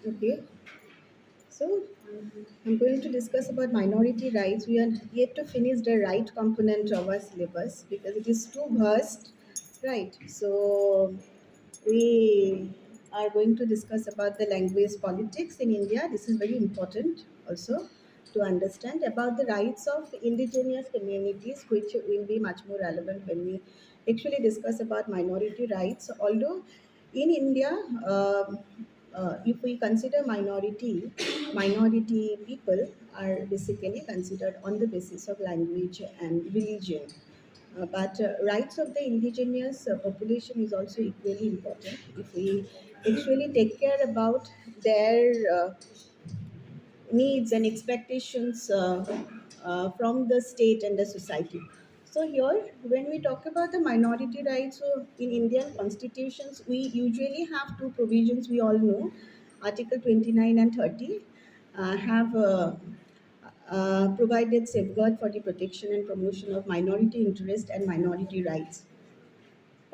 Okay, so I'm going to discuss about minority rights. We are yet to finish the right component of our syllabus because it is too vast, right? So we are going to discuss about the language politics in India. This is very important also to understand about the rights of indigenous communities, which will be much more relevant when we actually discuss about minority rights. Although in India, if we consider minority people are basically considered on the basis of language and religion. But rights of the indigenous population is also equally important. If we actually take care about their needs and expectations from the state and the society. So here, when we talk about the minority rights, so in Indian constitutions, we usually have two provisions. We all know, Article 29 and 30 have provided safeguard for the protection and promotion of minority interest and minority rights.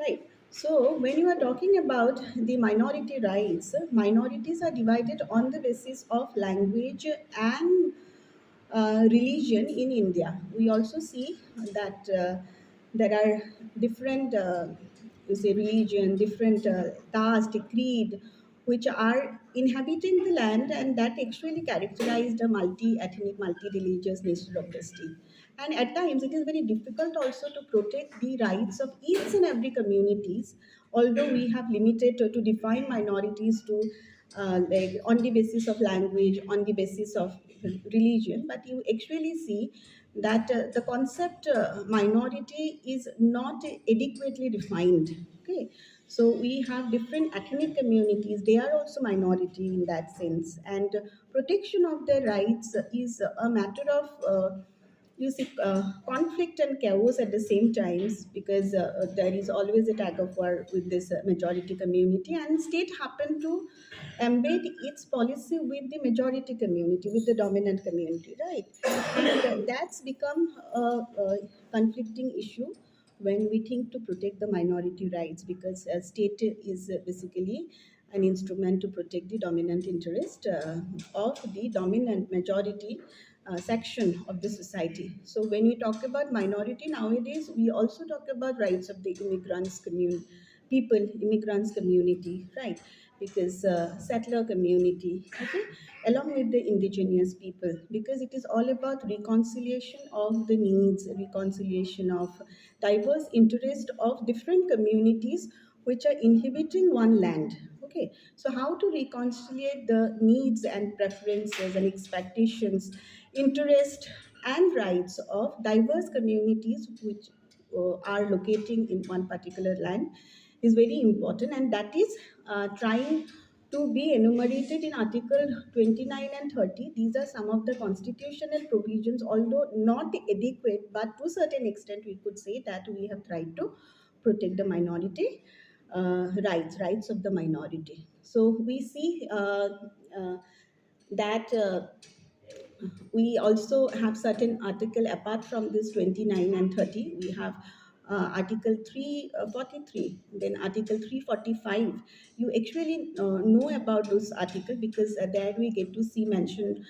Right. So when you are talking about the minority rights, minorities are divided on the basis of language and religion in India. We also see that there are different, you say, religion, different caste, creed, which are inhabiting the land, and that actually characterize the multi-ethnic, multi-religious nature of the state. And at times, it is very difficult also to protect the rights of each and every communities. Although we have limited to define minorities to like on the basis of language, on the basis of religion, but you actually see that the concept minority is not adequately defined. Okay, so we have different ethnic communities; they are also minority in that sense, and protection of their rights is a matter of you see conflict and chaos at the same times because there is always a tag of war with this majority community, and state happen to embed its policy with the majority community, with the dominant community, right? And that's become a conflicting issue when we think to protect the minority rights because state is basically an instrument to protect the dominant interest of the dominant majority section of the society. So when we talk about minority nowadays, we also talk about rights of the immigrants community, people, immigrants community, right? Because settler community, okay, along with the indigenous people, because it is all about reconciliation of the needs, reconciliation of diverse interest of different communities which are inhabiting one land. Okay, so how to reconcile the needs and preferences and expectations, interest and rights of diverse communities which are locating in one particular land is very important, and that is trying to be enumerated in Article 29 and 30. These are some of the constitutional provisions, although not adequate, but to a certain extent we could say that we have tried to protect the minority rights of the minority. So we see that we also have certain article apart from this 29 and 30. We have article 343, then article 345. You actually know about this article because there we get to see mentioned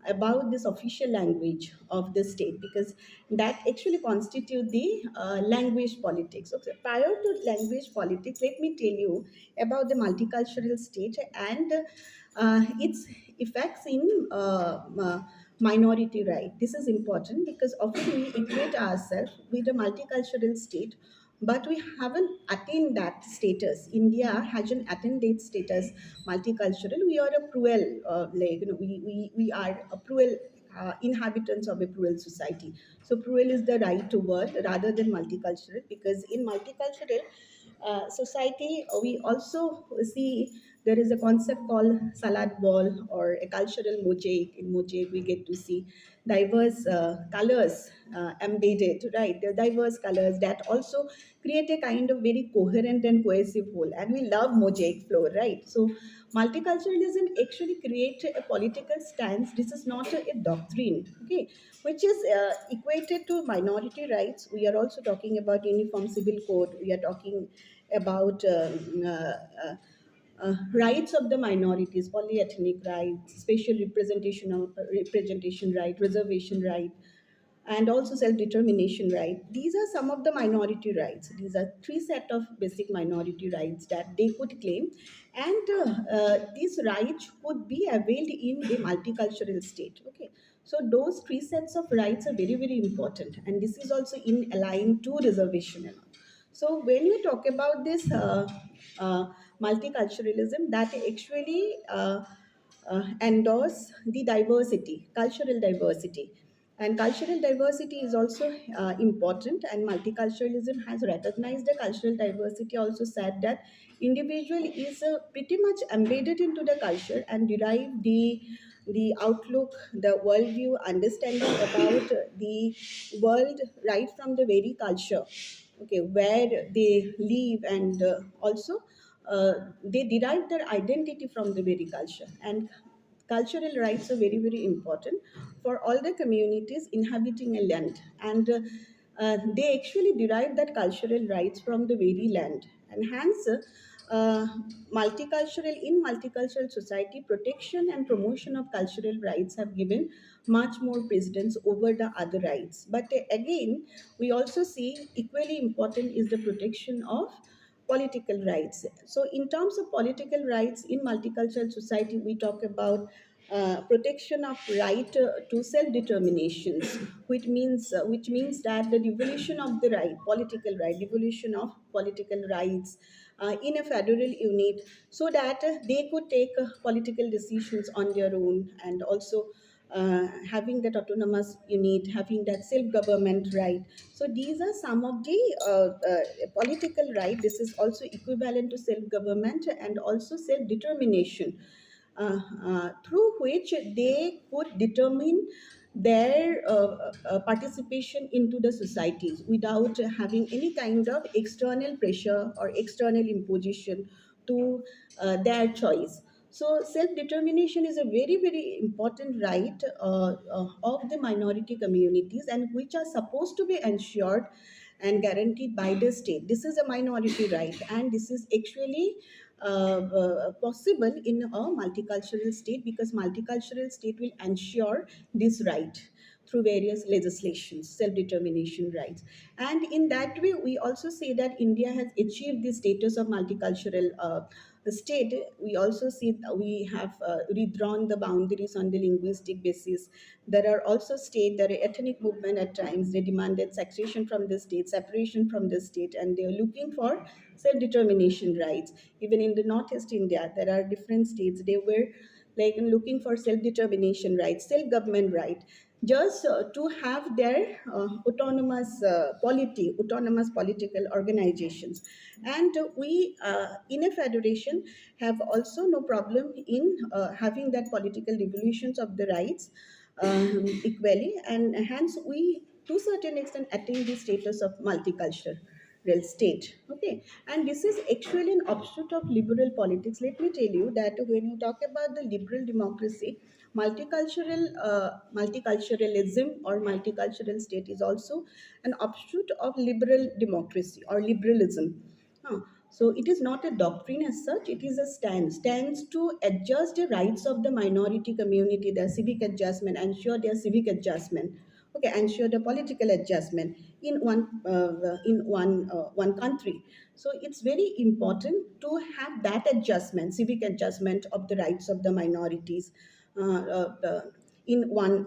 about this official language of the state, because that actually constitute the language politics. Okay, prior to language politics, let me tell you about the multicultural state and its effects in minority right. This is important because often we equate ourselves with a multicultural state, but we haven't attained that status. India hasn't attained that status multicultural. We are a plural, we are a plural inhabitants of a plural society. So plural is the right to word rather than multicultural, because in multicultural society we also see there is a concept called salad ball or a cultural mosaic. In mosaic we get to see diverse colors embedded, right? The diverse colors that also create a kind of very coherent and cohesive whole, and we love mosaic floor, right? So multiculturalism actually create a political stance. This is not a doctrine, okay, which is equated to minority rights. We are also talking about uniform civil code. We are talking about rights of the minorities, polyethnic rights, spatial representation right, reservation right, and also self-determination right. These are some of the minority rights. These are three set of basic minority rights that they could claim, and these rights could be availed in a multicultural state. Okay, so those three sets of rights are very very important, and this is also in aligned to reservation and all. So when we talk about this multiculturalism, that actually endorse the diversity, cultural diversity. And cultural diversity is also important, and multiculturalism has recognized the cultural diversity, also said that individual is pretty much embedded into the culture and derive the outlook, the worldview, understanding about the world right from the very culture, okay, where they live, and also they derive their identity from the very culture. And cultural rights are very very important for all the communities inhabiting a land, and they actually derive that cultural rights from the very land, and hence uh, multicultural society, protection and promotion of cultural rights have given much more precedence over the other rights. But again, we also see equally important is the protection of political rights. So in terms of political rights in multicultural society, we talk about protection of right to self-determinations, which means that the devolution of the right, political right, devolution of political rights in a federal unit, so that they could take political decisions on their own, and also having that autonomous unit, having that self-government right. So these are some of the political right. This is also equivalent to self-government and also self-determination, through which they could determine their participation into the societies without having any kind of external pressure or external imposition to their choice. So self-determination is a very very important right of the minority communities, and which are supposed to be ensured and guaranteed by the state. This is a minority right, and this is actually possible in a multicultural state, because multicultural state will ensure this right through various legislations, self-determination rights. And in that way, we also say that India has achieved the status of multicultural state. We also see we have redrawn the boundaries on the linguistic basis. There are also state, there are ethnic movement at times. They demanded succession from the state, separation from the state, and they are looking for self-determination rights. Even in the Northeast India, there are different states. They were like looking for self-determination rights, self-government right, just to have their autonomous political organizations. And we, in a federation, have also no problem in having that political devolutions of the rights equally, and hence we to certain extent attain the status of multicultural real state. Okay, and this is actually an offshoot of liberal politics. Let me tell you that when you talk about the liberal democracy, multiculturalism or multicultural state is also an offshoot of liberal democracy or liberalism. Huh. So it is not a doctrine as such, it is a stands to adjust the rights of the minority community, their civic adjustment, ensure their civic adjustment, okay, ensure the political adjustment in one country. So it's very important to have that adjustment, civic adjustment of the rights of the minorities in one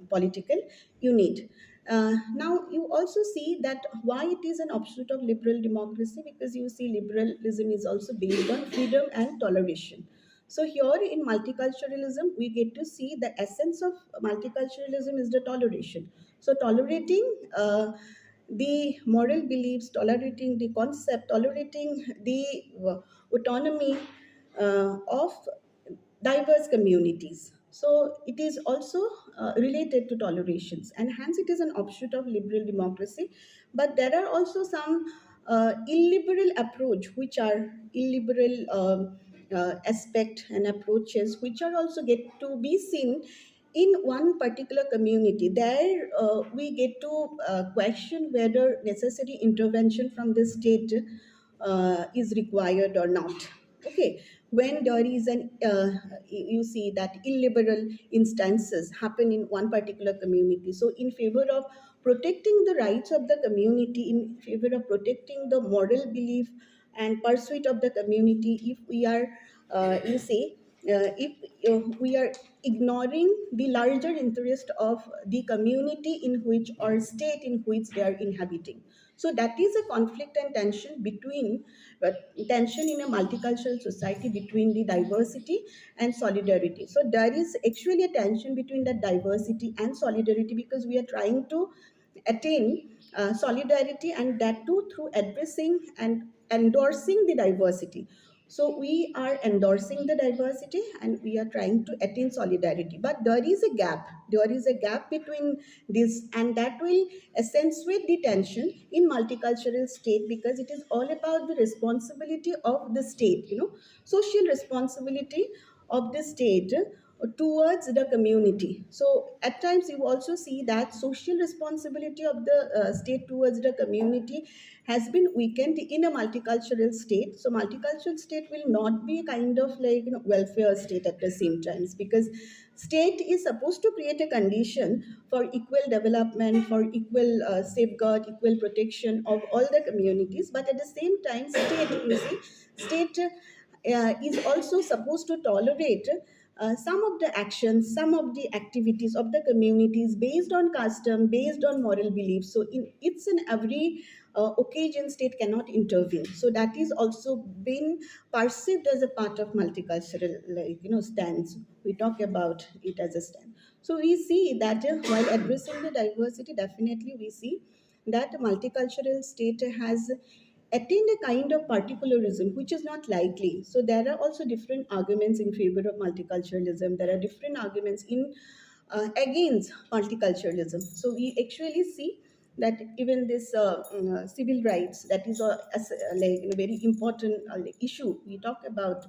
political unit. Now you also see that why it is an offshoot of liberal democracy, because you see liberalism is also based on freedom and toleration. So here in multiculturalism, we get to see the essence of multiculturalism is the toleration. So tolerating the moral beliefs, tolerating the concept, tolerating the autonomy of diverse communities. So it is also related to tolerations, and hence it is an offshoot of liberal democracy. But there are also some illiberal approach, which are illiberal aspect and approaches, which are also get to be seen in one particular community. There we get to question whether necessary intervention from the state is required or not. Okay, when there is an you see that illiberal instances happen in one particular community, so in favor of protecting the rights of the community, in favor of protecting the moral belief and pursuit of the community, if we are you say if we are ignoring the larger interest of the community in which or state in which they are inhabiting, so that is a conflict and tension between tension in a multicultural society between the diversity and solidarity. So there is actually a tension between that diversity and solidarity, because we are trying to attain solidarity, and that too through addressing and endorsing the diversity. So we are endorsing the diversity and we are trying to attain solidarity. But there is a gap. There is a gap between this, and that will accentuate the tension in multicultural state, because it is all about the responsibility of the state, social responsibility of the state towards the community. So at times you also see that social responsibility of the state towards the community has been weakened in a multicultural state. So multicultural state will not be a kind of like welfare state at the same times, because state is supposed to create a condition for equal development, for equal safeguard, equal protection of all the communities. But at the same time, state, you see, state is also supposed to tolerate some of the actions, some of the activities of the communities based on custom, based on moral beliefs. So in it's in every occasion, state cannot intervene. So that is also been perceived as a part of multicultural, like stance. We talk about it as a stand. So we see that while addressing the diversity, definitely we see that multicultural state has attained a kind of particularism which is not likely. So there are also different arguments in favor of multiculturalism. There are different arguments in against multiculturalism. So we actually see that even this civil rights, that is like a very important issue. We talk about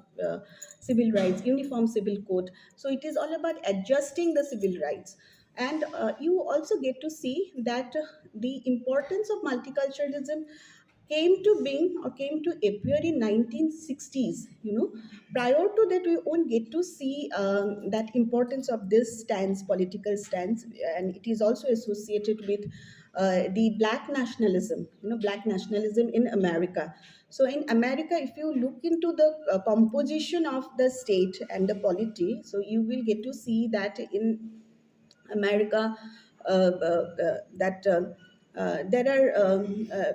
civil rights, uniform civil code. So it is all about adjusting the civil rights. And you also get to see that the importance of multiculturalism came to being or came to appear in 1960s. Prior to that we won't get to see that importance of this stance, political stance, and it is also associated with the black nationalism, black nationalism in America. So in America, if you look into the composition of the state and the polity, so you will get to see that in America, that there are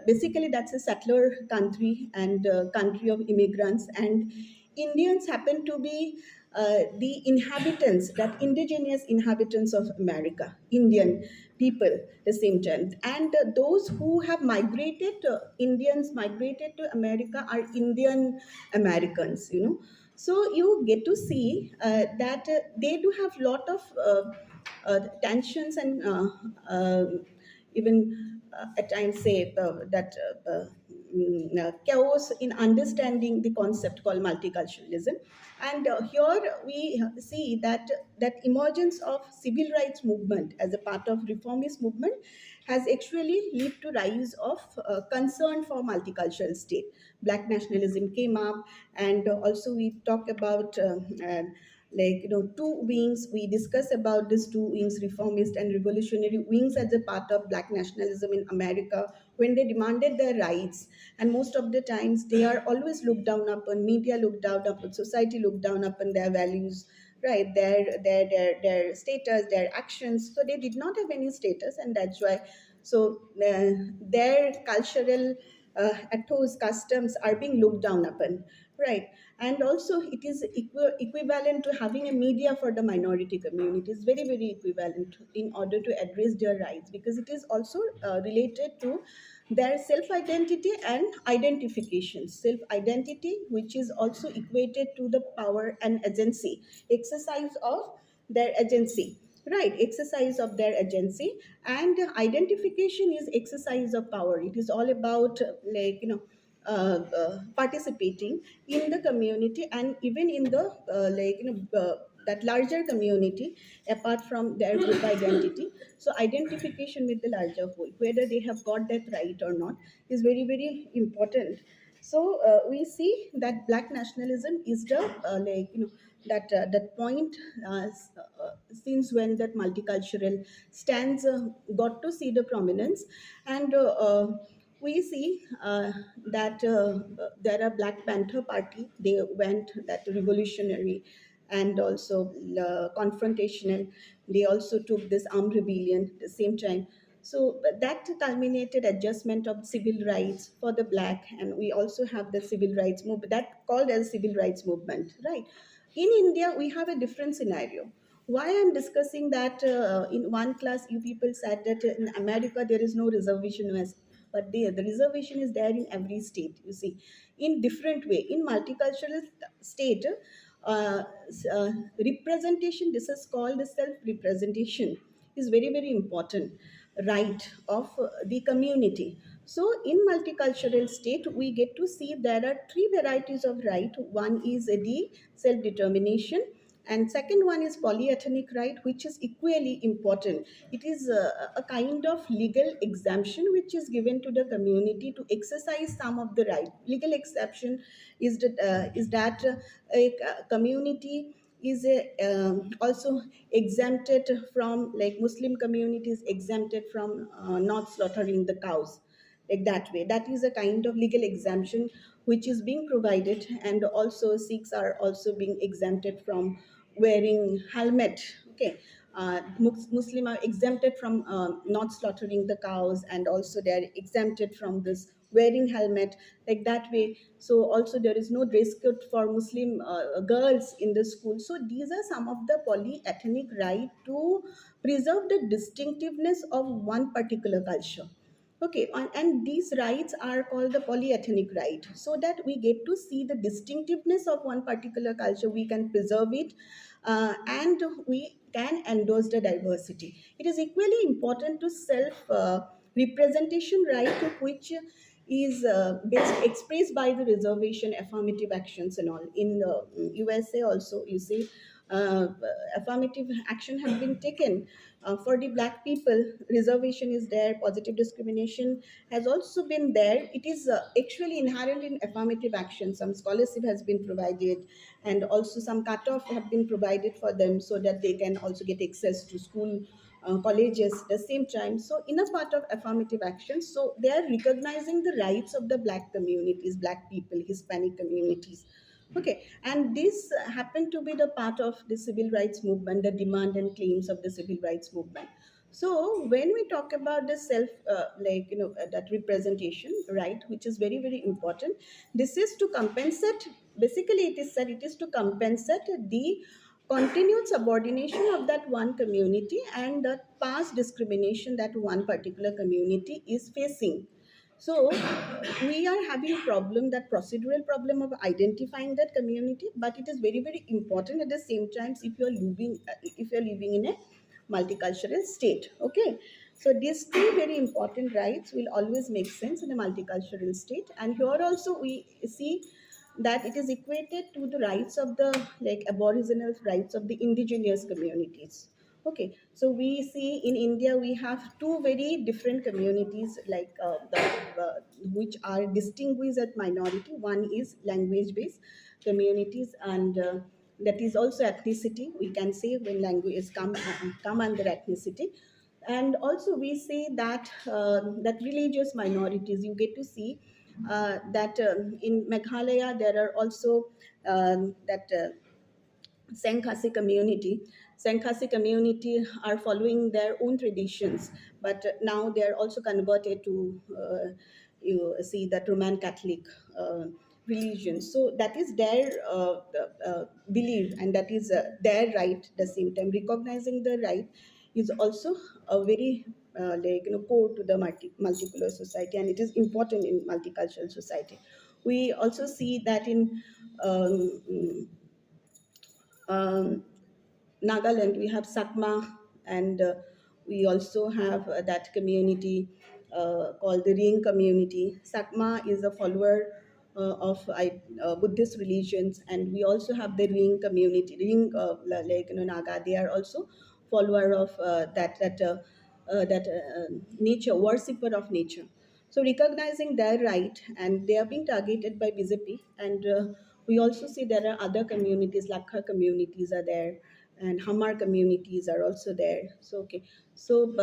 basically that's a settler country and country of immigrants, and Indians happen to be the inhabitants, that indigenous inhabitants of America, Indian people, the same time, and those who have migrated, Indians migrated to America are Indian Americans. So you get to see that they do have lot of tensions and even at times say that chaos in understanding the concept called multiculturalism. And here we see that emergence of civil rights movement as a part of reformist movement has actually led to rise of concern for multicultural state. Black nationalism came up, and also we talk about like two wings. We discuss about these two wings, reformist and revolutionary wings, as a part of black nationalism in America, when they demanded their rights. And most of the times they are always looked down upon, media looked down upon, society looked down upon their values, right, their status, their actions. So they did not have any status, and that's why, so their cultural ethos, customs are being looked down upon, right. And also it is equivalent to having a media for the minority community. It's very very equivalent in order to address their rights, because it is also related to their self identity and identification. Self identity, which is also equated to the power and agency, exercise of their agency, right, exercise of their agency. And identification is exercise of power. It is all about like participating in the community, and even in the that larger community apart from their group identity. So identification with the larger whole, whether they have got that right or not, is very very important. So we see that black nationalism is the that point since when that multicultural stands got to see the prominence. And we see that there are Black Panther Party. They went that revolutionary and also confrontational. They also took this armed rebellion at the same time. So that culminated adjustment of civil rights for the black, and we also have the civil rights movement that called as civil rights movement, right? In India, we have a different scenario. Why I'm discussing that in one class, you people said that in America there is no reservation, but the reservation is there in every state. You see, in different way in multicultural state. Representation, this is called the self representation, is very very important right of the community. So in multicultural state we get to see there are three varieties of right. One is the self determination, and second one is polyethnic right, which is equally important. It is a kind of legal exemption which is given to the community to exercise some of the right. Legal exception is that a community is also exempted from, like Muslim communities exempted from not slaughtering the cows, like that way. That is a kind of legal exemption which is being provided. And also Sikhs are also being exempted from wearing helmet. Okay. Muslim are exempted from not slaughtering the cows, and also they are exempted from this wearing helmet, like that way. So also there is no dress code for Muslim girls in the school. So these are some of the polyethnic right to preserve the distinctiveness of one particular culture. Okay, and these rights are called the polyethnic right, so that we get to see the distinctiveness of one particular culture. We can preserve it, and we can endorse the diversity. It is equally important to self representation right, which is expressed by the reservation, affirmative actions, and all. In the USA also, you see, uh, affirmative action have been taken for the black people. Reservation is there, positive discrimination has also been there. It is actually inherent in affirmative action. Some scholarship has been provided, and also some cutoff have been provided for them so that they can also get access to school, colleges at the same time. So in a part of affirmative action, so they are recognizing the rights of the black communities, black people, Hispanic communities. Okay, and this happened to be the part of the civil rights movement, the demand and claims of the civil rights movement. So when we talk about the self, that representation, right, which is very very important, this is to compensate. Basically, it is said it is to compensate the continued subordination of that one community and the past discrimination that one particular community is facing. So we are having a problem, that procedural problem of identifying that community, but it is very very important at the same time if you're living in a multicultural state. Okay, so these two very important rights will always make sense in a multicultural state. And here also we see that it is equated to the rights of the, like, aboriginal rights of the indigenous communities. Okay, so we see in India we have two very different communities, like which are distinguished as minority. One is language based communities, and that is also ethnicity. We can say when language is come under ethnicity. And also we say that that religious minorities, you get to see that in Meghalaya there are also that Senkhasi community. Senkhasi community are following their own traditions, but now they are also converted to, you see, that Roman Catholic religion. So that is their belief, and that is their right. At the same time, recognizing the right is also a very core to the multipolar society, and it is important in multicultural society. We also see that in um, um, Nagaland, we have Sakma, and we also have that community called the Ring community. Sakma is a follower of Buddhist religions, and we also have the Ring community. Ring, Naga, they are also follower of that nature, worshipper of nature. So recognizing their right, and they are being targeted by BJP, and we also see there are other communities, Lakha communities are there, and Hamar communities are also there. So okay, so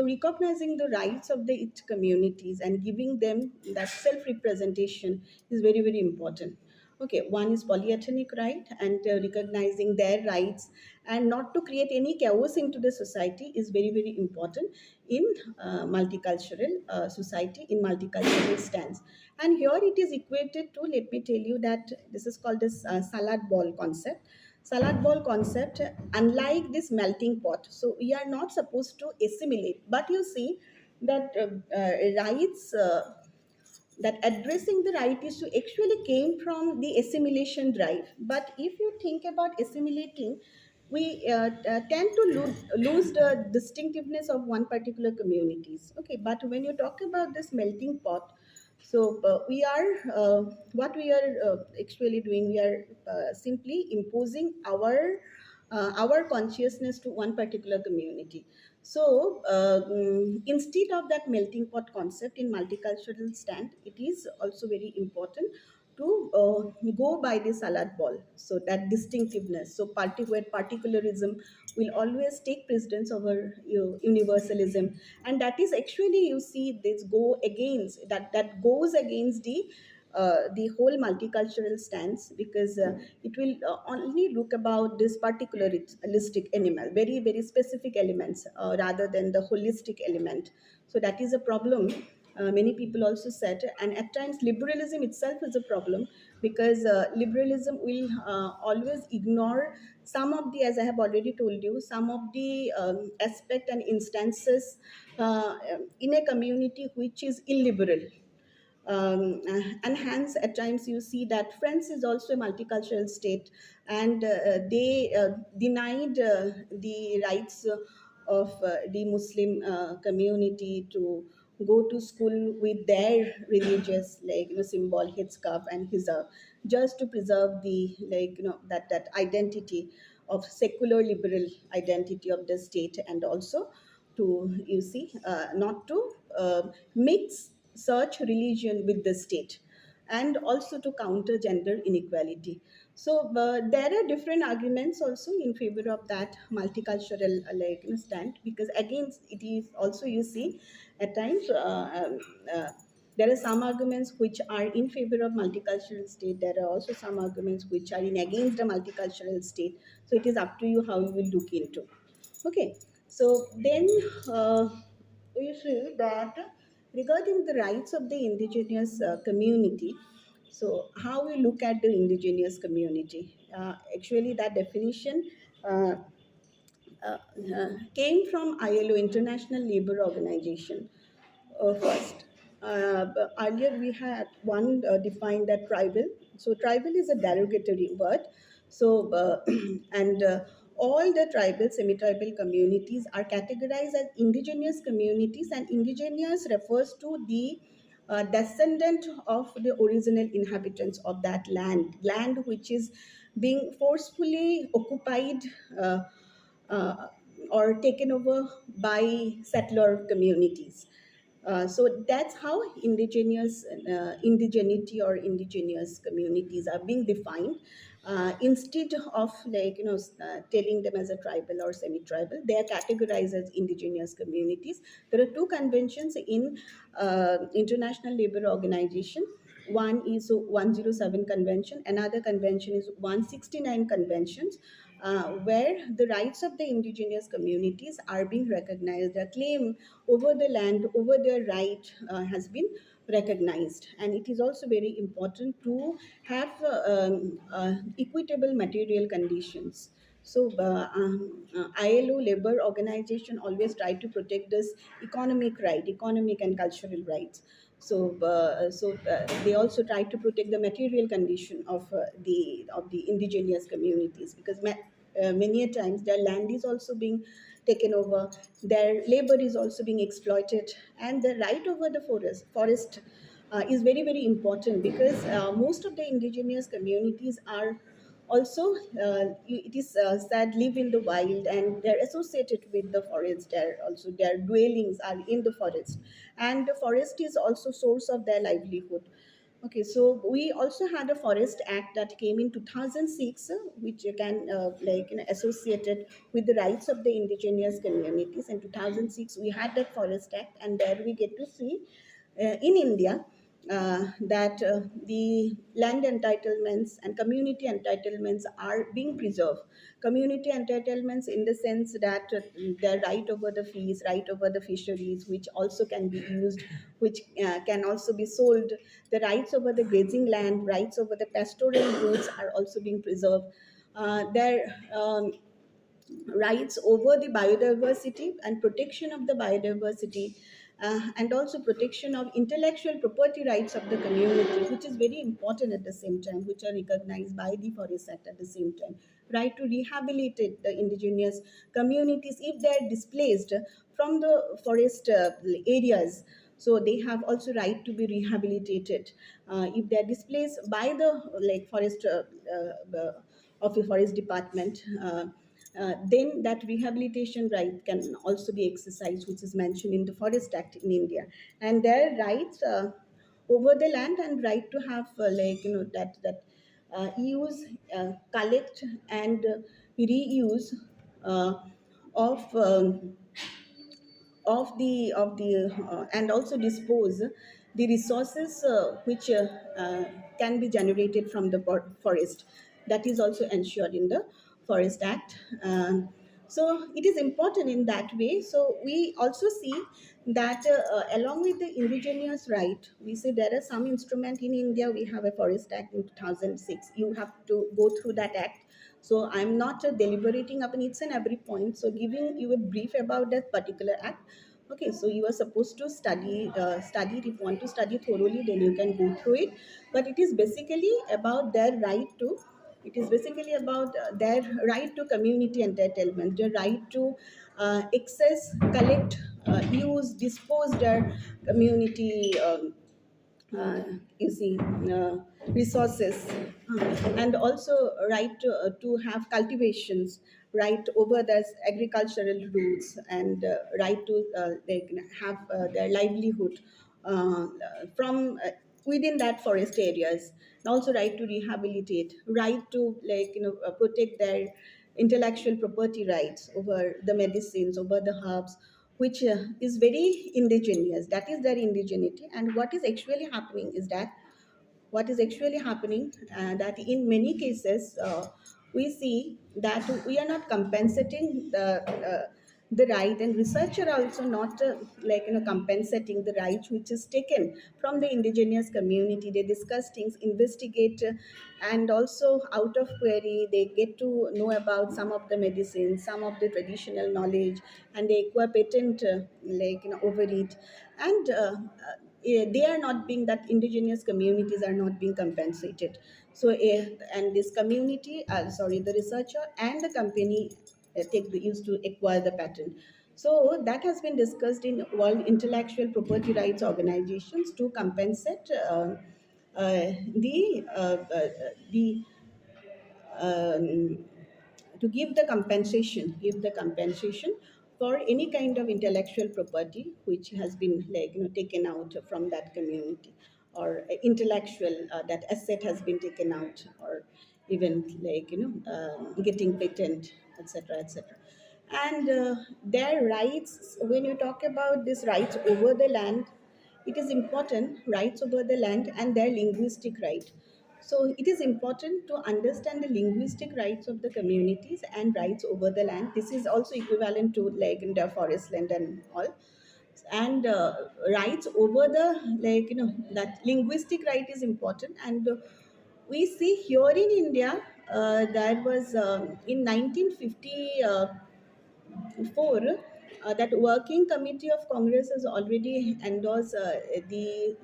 recognizing the rights of the each communities and giving them that self representation is very very important. Okay, one is polyethnic right, and recognizing their rights and not to create any chaos into the society is very very important in multicultural society, in multicultural stance. And here it is equated to, let me tell you that this is called this salad ball concept. Salad ball concept, unlike this melting pot, so we are not supposed to assimilate, but you see that rights that addressing the right issue actually came from the assimilation drive. But if you think about assimilating, we tend to lose the distinctiveness of one particular communities. Okay, but when you talk about this melting pot, so we are what we are actually doing, we are simply imposing our consciousness to one particular community. So instead of that melting pot concept in multicultural stand, it is also very important to go by the salad ball. So that distinctiveness. So where particularism will always take precedence over universalism, and that is actually, you see, this go against that goes against the whole multicultural stance, because it will only look about this particularistic animal, very very specific elements, rather than the holistic element. So that is a problem. Many people also said, and at times liberalism itself is a problem, because liberalism will always ignore some of the, as I have already told you, some of the aspect and instances in a community which is illiberal. And hence at times you see that France is also a multicultural state, and they denied the rights of the Muslim community to go to school with their religious, like, symbol, hijab and hijab, just to preserve the, like, that identity of secular liberal identity of the state, and also to, you see, not to mix such religion with the state, and also to counter gender inequality. So there are different arguments also in favor of that multicultural stand, because again it is also, you see, at times there are some arguments which are in favor of multicultural state. There are also some arguments which are in against the multicultural state. So it is up to you how you will look into. Okay, so then we see that regarding the rights of the indigenous community, so how we look at the indigenous community, actually that definition uh, came from ILO, International Labour Organization, first. But earlier we had one defined that tribal. So tribal is a derogatory word. So and all the tribal, semi-tribal communities are categorized as indigenous communities, and indigenous refers to the descendant of the original inhabitants of that land which is being forcefully occupied uh, uh, or taken over by settler communities. So that's how indigeneity or indigenous communities are being defined. Instead of, like, telling them as a tribal or semi-tribal, they are categorized as indigenous communities. There are two conventions in International Labour Organization. One is 107 convention, another convention is 169 conventions, where the rights of the indigenous communities are being recognized. A claim over the land, over their right, has been recognized. And it is also very important to have equitable material conditions. So ILO labor organization always try to protect this economic right, economic and cultural rights. So they also try to protect the material condition of the indigenous communities, because many a times their land is also being taken over, their labor is also being exploited, and the right over the forest is very very important, because most of the indigenous communities are Also, it is said live in the wild, and they're associated with the forest. They're also, their dwellings are in the forest, and the forest is also source of their livelihood. Okay, so we also had a Forest Act that came in 2006, which you can associated with the rights of the indigenous communities. In 2006, we had that Forest Act, and there we get to see in India that the land entitlements and community entitlements are being preserved. Community entitlements in the sense that their right over the fees, right over the fisheries, which also can be used, which can also be sold. The rights over the grazing land, rights over the pastoral routes are also being preserved. Their rights over the biodiversity and protection of the biodiversity, and also protection of intellectual property rights of the community, which is very important at the same time, which are recognized by the Forest Act at the same time. Right to rehabilitate the indigenous communities if they are displaced from the forest areas. So they have also right to be rehabilitated if they are displaced by the forest of a forest department. Then that rehabilitation right can also be exercised, which is mentioned in the Forest Act in India, and their rights over the land and right to have use, collect, and reuse uh, of and also dispose the resources which can be generated from the forest. That is also ensured in the Forest Act. So it is important in that way. So we also see that along with the indigenous right, we say there are some instrument in India. We have a Forest Act in 2006. You have to go through that act. So I'm not deliberating upon each and every point. So giving you a brief about that particular act. Okay, so you are supposed to study it. If you want to study thoroughly, then you can go through it. But it is basically about their right to. It is basically about their right to community entitlement, their right to access, collect, use, dispose their community. You see, resources, and also right to have cultivations, right over the agricultural routes, and right to have their livelihood uh, from within that forest areas, and also right to rehabilitate, right to protect their intellectual property rights over the medicines, over the herbs, which is very indigenous. That is their indigeneity. And what is actually happening is that that in many cases we see that we are not compensating the right, and researcher also not compensating the rights which is taken from the indigenous community. They discuss things, investigate, and also out of query they get to know about some of the medicines, some of the traditional knowledge, and they acquire patent over it. And they are not being, that indigenous communities are not being compensated. So and this community, sorry, the researcher and the company take the used to acquire the patent. So that has been discussed in World Intellectual Property Rights Organizations to compensate the um, to give the compensation for any kind of intellectual property which has been taken out from that community, or intellectual that asset has been taken out, or even getting patent, etc., etc. And their rights, when you talk about these rights over the land, it is important, rights over the land and their linguistic right. So it is important to understand the linguistic rights of the communities and rights over the land. This is also equivalent to like in the forest land and all. And rights over the that linguistic right is important. And we see here in India that was in 1950. Four, that working committee of Congress has already endorsed the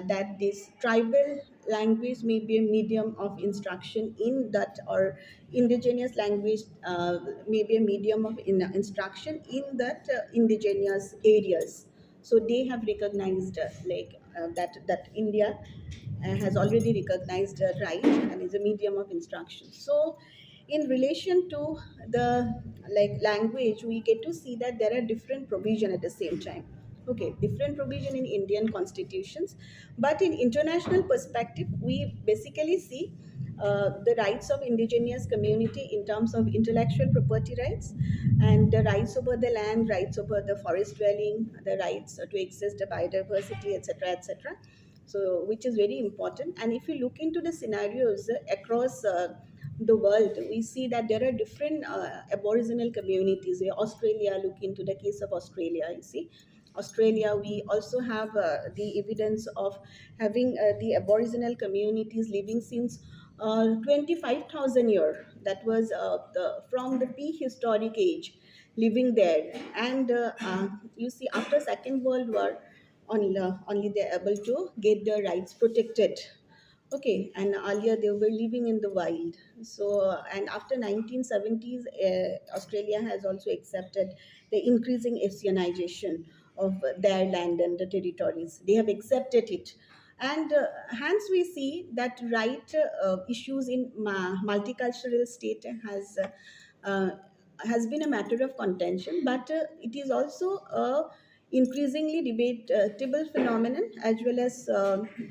that this tribal language may be a medium of instruction in that, or indigenous language may be a medium of instruction in that indigenous areas. So they have recognized that India has already recognized right and is a medium of instruction. So, in relation to the like language, we get to see that there are different provision at the same time. Okay, different provision in Indian constitutions, but in international perspective, we basically see the rights of indigenous community in terms of intellectual property rights and the rights over the land, rights over the forest dwelling, the rights to access the biodiversity, etc., etc. So, which is very important. And if you look into the scenarios across the world, we see that there are different aboriginal communities. Australia, look into the case of Australia, you see. Australia, we also have the evidence of having the aboriginal communities living since 25,000 years. That was from the prehistoric age, living there. And you see, after Second World War, only they're able to get their rights protected. Okay, and earlier they were living in the wild. So, and after 1970s, Australia has also accepted the increasing Asianization of their land and the territories. They have accepted it. And hence we see that right issues in multicultural state uh, has been a matter of contention, but it is also a increasingly debatable phenomenon, as well as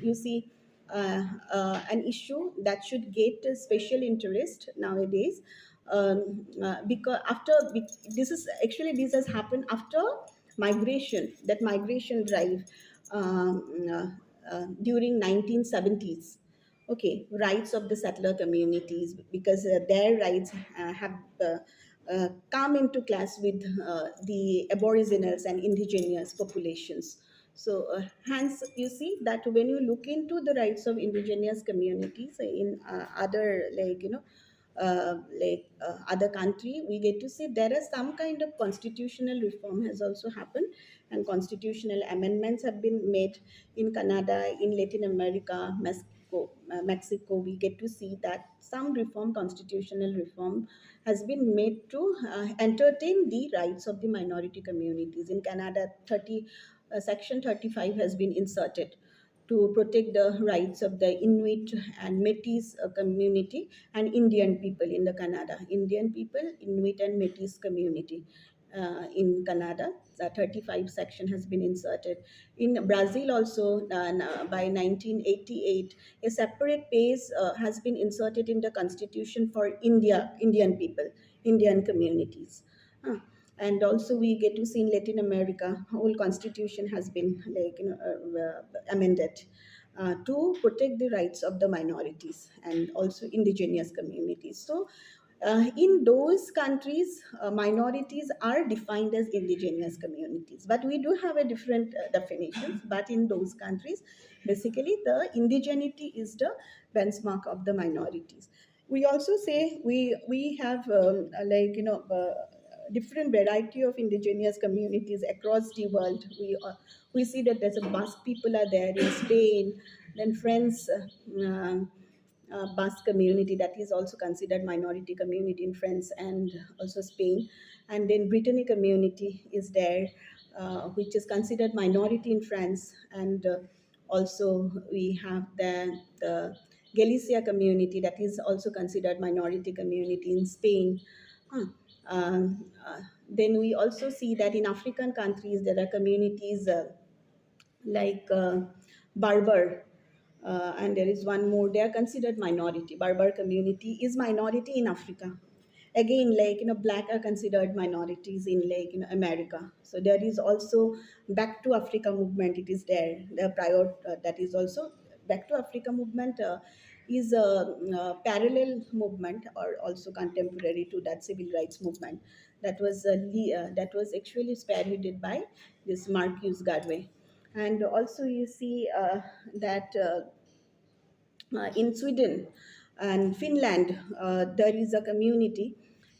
you see an issue that should get a special interest nowadays. Because this is actually, this has happened after migration, that migration drive during 1970s. Okay, rights of the settler communities, because their rights have come into class with the aboriginals and indigenous populations. So hence you see that when you look into the rights of indigenous communities in other, like, other country, we get to see there is some kind of constitutional reform has also happened, and constitutional amendments have been made in Canada, in Latin America, Mexico. We get to see that some reform, constitutional reform, has been made to entertain the rights of the minority communities. In Canada, Section 35 has been inserted to protect the rights of the Inuit and Métis community and Indian people in the Canada. Indian people, Inuit and Métis community in Canada. The 35 section has been inserted. In Brazil also, by 1988, a separate page has been inserted in the constitution for Indian people, Indian communities. Uh, and also we get to see in Latin America, whole constitution has been, like, amended to protect the rights of the minorities and also indigenous communities. So in those countries, minorities are defined as indigenous communities, but we do have a different definitions. But in those countries, basically the indigeneity is the benchmark of the minorities. We also say we have different variety of indigenous communities across the world. We see that there's a Basque people are there in Spain, then French Basque community that is also considered minority community in France and also Spain, and then Brittany community is there, which is considered minority in France, and also we have the Galicia community that is also considered minority community in Spain. Huh. Then we also see that in African countries there are communities like Berber, and there is one more. They are considered minority. Berber community is minority in Africa. Again, like, black are considered minorities in, like, America. So there is also Back to Africa movement. It is there. The prior that is also Back to Africa movement is a parallel movement, or also contemporary to that civil rights movement. That was actually spearheaded by this Marcus Garvey. And also you see that in Sweden and Finland, there is a community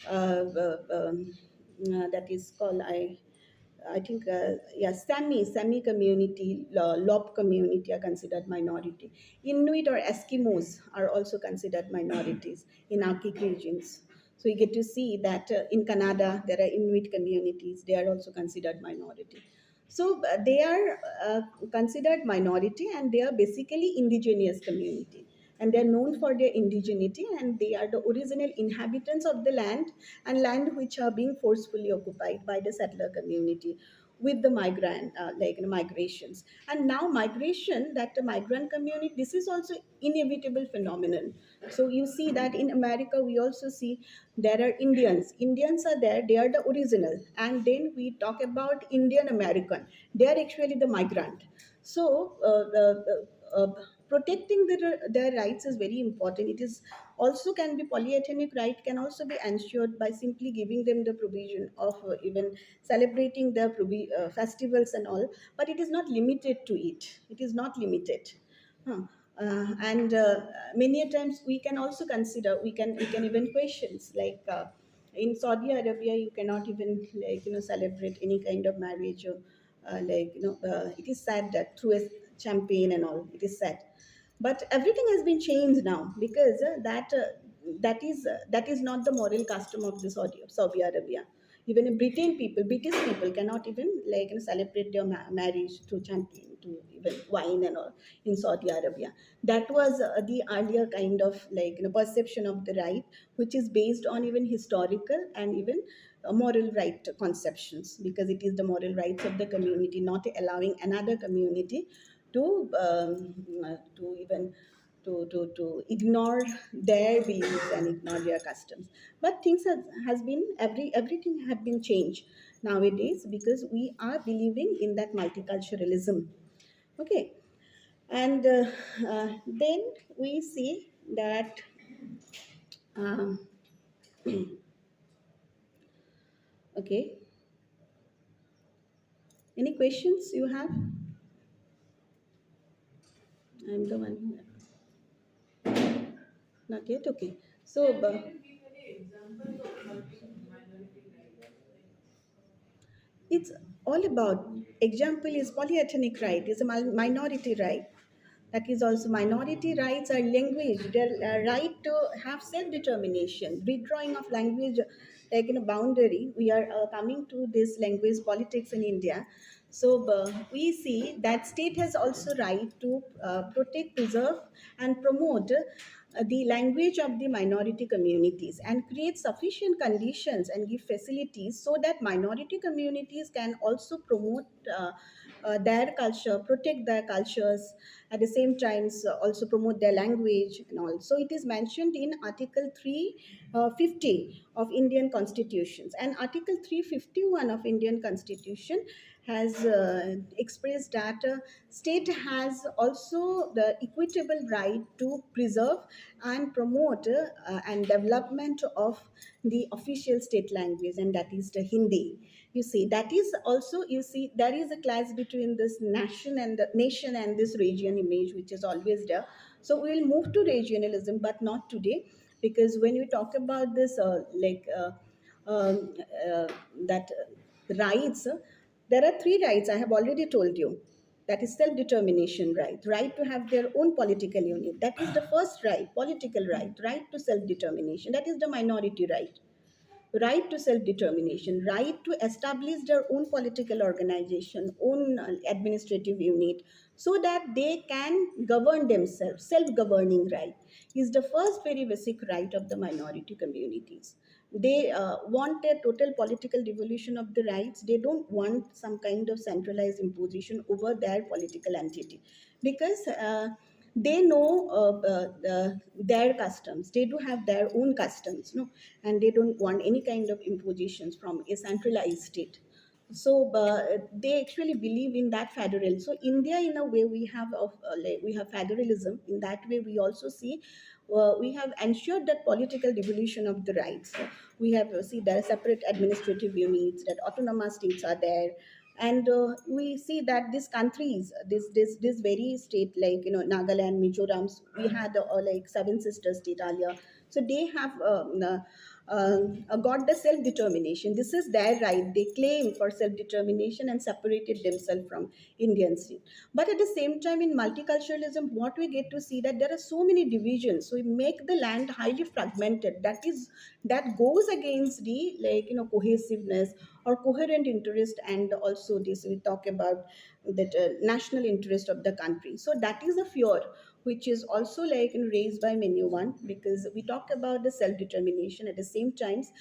that is called, I think, yeah, Sami community, Lop community are considered minority. Inuit or Eskimos are also considered minorities in Arctic regions. So you get to see that in Canada there are Inuit communities; they are also considered minority. So they are considered minority, and they are basically indigenous community, and they are known for their indigeneity, and they are the original inhabitants of the land, and land which are being forcefully occupied by the settler community with the migrant migrations. And now migration, that the migrant community, this is also inevitable phenomenon. So you see that in America we also see there are Indians are there, they are the original, and then we talk about Indian American, they are actually the migrant. So protecting their rights is very important. It is also can be polyethnic right can also be ensured by simply giving them the provision of even celebrating their festivals and all, but it is not limited to it. It is not limited. Huh. And many a times we can also consider, we can even questions like in Saudi Arabia you cannot even celebrate any kind of marriage or it is said that through a champagne and all, it is said. But everything has been changed now, because that is not the moral custom of the Saudi Arabia. Even in British people cannot even celebrate their marriage through champagne, to even wine and all in Saudi Arabia. That was the earlier kind of perception of the right, which is based on even historical and even moral right conceptions, because it is the moral rights of the community, not allowing another community to even to ignore their beliefs and ignore their customs. But things has been everything have been changed nowadays, because we are believing in that multiculturalism. Okay. And then we see that um, okay, any questions you have? I'm the one who not yet. Okay. So it's all about, example is polyethnic right, is a minority right. That is also minority rights are language, their right to have self-determination, withdrawing of language boundary. We are coming to this language politics in India. So we see that state has also right to protect, preserve, and promote the language of the minority communities, and create sufficient conditions and give facilities so that minority communities can also promote their culture, protect their cultures, at the same time also promote their language and all. So it is mentioned in Article 350 of Indian Constitutions, and Article 351 of Indian Constitution has expressed that state has also the equitable right to preserve and promote and development of the official state language, and that is the Hindi. You see, that is also, you see, there is a clash between this nation and this region image, which is always there. So we will move to regionalism, but not today, because when we talk about this um, uh, that rights, there are three rights I have already told you. That is self-determination right, right to have their own political unit. That is the first right, political right, right to self-determination. That is the minority right, right to self-determination, right to establish their own political organization, own administrative unit, so that they can govern themselves. Self-governing right is the first very basic right of the minority communities. They want a total political devolution of the rights. They don't want some kind of centralized imposition over their political entity, because they know their customs. They do have their own customs, no, and they don't want any kind of impositions from a centralized state. So they actually believe in that federal. So India, in a way, we have we have federalism. In that way, we also see we have ensured that political devolution of the rights. We have see there are separate administrative units, that autonomous states are there, and we see that these countries, this very state, like Nagaland, Mizoram, we had like seven sister state earlier. So they have got the self determination. This is their right. They claim for self determination and separated themselves from Indian state. But at the same time, in multiculturalism, what we get to see that there are so many divisions. So we make the land highly fragmented. That goes against the, like, cohesiveness or coherent interest, and also this we talk about that national interest of the country. So that is a fear which is also, like, raised by many one, because we talk about the self determination. At the same times,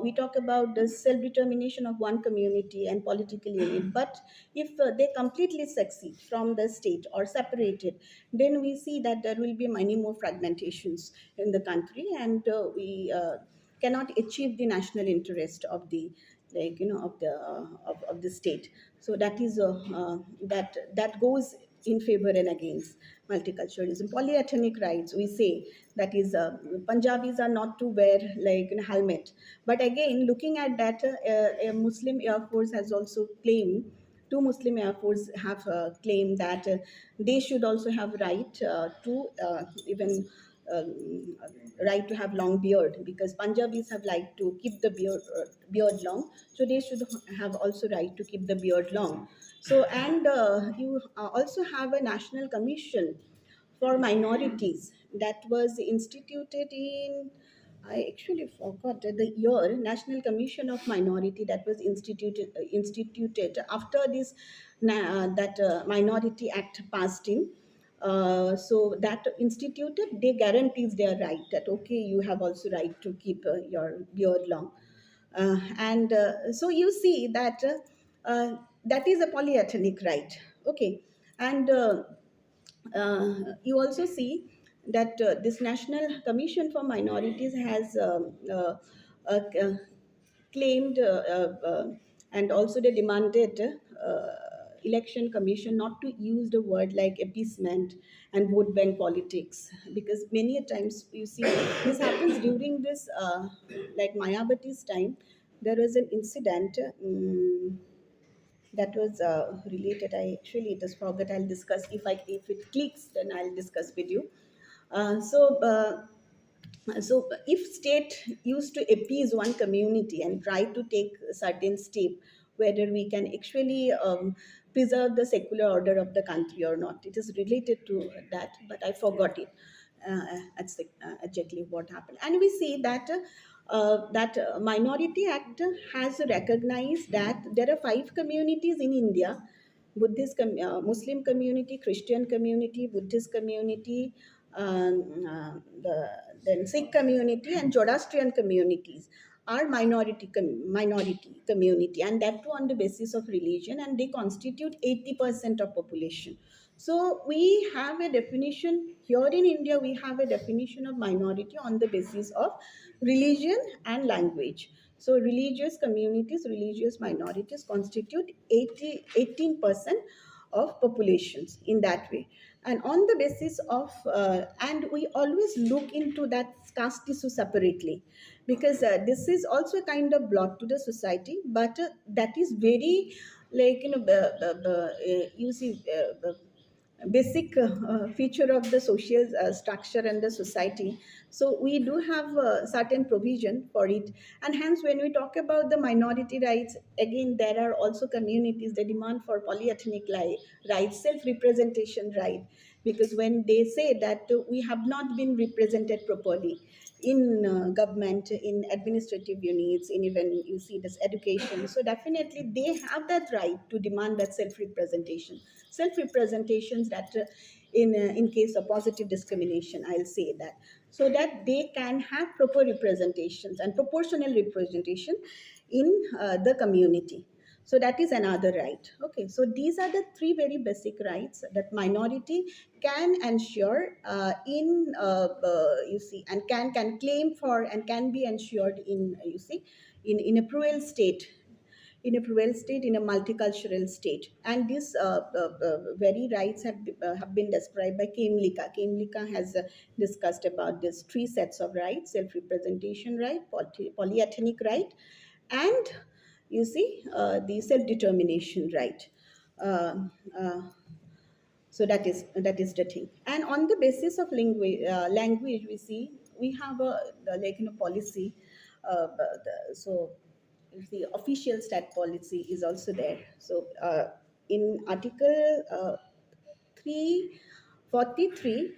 we talk about the self determination of one community and political union. But if they completely succeed from the state or separated, then we see that there will be many more fragmentations in the country, and we cannot achieve the national interest of the, like, of the state. So that is that goes in favor and against multiculturalism. Polyethnic rights, we say, that is, Punjabis are not to wear, like, helmet. But again, looking at that, a Muslim Air Force has also claimed, two Muslim Air Force have claimed that they should also have right to even right to have long beard, because Punjabis have like to keep the beard long, so they should have also right to keep the beard long. So, and you also have a national commission for minorities that was instituted in, I actually forgot the year. National Commission of Minority that was instituted after this that Minority Act passed in. So that instituted, they guarantees their right that okay, you have also right to keep your beard long. And so you see that that is a polyethnic right. Okay. And you also see that this National Commission for Minorities has uh, claimed and also they demanded election commission not to use the word like appeasement and vote bank politics, because many a times you see this happens during this like Mayabati's time. There was an incident. That was related. I actually just forgot. I'll discuss if it clicks, then I'll discuss with you. So if state used to appease one community and try to take a certain step, whether we can actually preserve the secular order of the country or not, it is related to that, but I forgot it. Exactly what happened. And we see that Minority Act has recognized that there are five communities in India: Muslim community, Christian community, Buddhist community, then Sikh community, and Zoroastrian communities are minority community, and that too on the basis of religion, and they constitute 80% of population. So we have a definition here in India. We have a definition of minority on the basis of religion and language. So religious communities, religious minorities constitute 18% of populations in that way. And on the basis of, and we always look into that caste issue separately, because this is also a kind of block to the society, but that is very, like, you see, basic feature of the social structure and the society. So we do have certain provision for it, and hence when we talk about the minority rights, again there are also communities that demand for polyethnic rights, self-representation right, because when they say that we have not been represented properly in government, in administrative units, in even you see this education, so definitely they have that right to demand that self-representation. Self-representations that in case of positive discrimination, I'll say that, so that they can have proper representations and proportional representation in the community. So that is another right. Okay, so these are the three very basic rights that minority can ensure in you see, and can claim for, and can be ensured in you see, in a plural state, in a plural state, in a multicultural state. And these very rights have been described by Kemlika. Kemlika has discussed about these three sets of rights: self-representation right, polyethnic right, and you see the self-determination right. Uh, uh, so that is the thing. And on the basis of language, we see we have a, like, policy So the official stat policy is also there. So in Article 343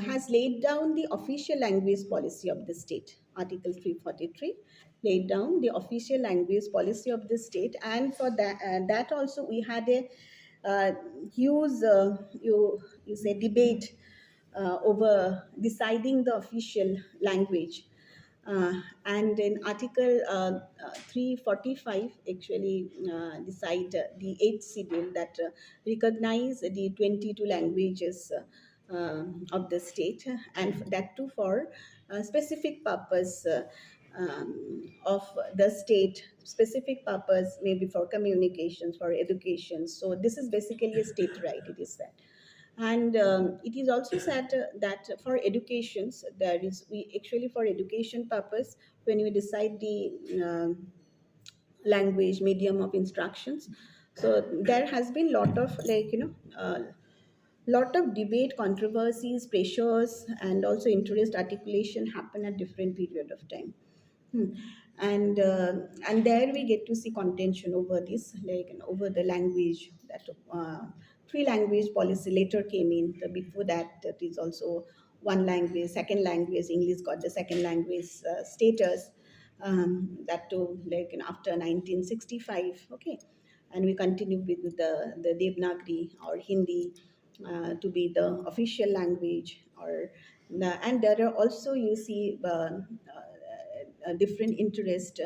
has laid down the official language policy of the state. Article 343 laid down the official language policy of the state, and for that also we had a uh, huge you say debate over deciding the official language. And in Article 345, actually decide the eighth schedule that recognize the 22 languages of the state, and that too for specific purpose of the state, specific purpose maybe for communications, for education. So this is basically a state right, it is said. And it is also said that for educations, there is we actually for education purpose, when we decide the language medium of instructions, so there has been lot of lot of debate, controversies, pressures, and also interest articulation happen at different period of time. Hmm. And there we get to see contention over this, over the language that three language policy later came in. Before that, that is also one language, second language. English got the second language status. That too, after 1965. Okay, and we continue with the Devanagari or Hindi to be the official language, or and there are also you see different interest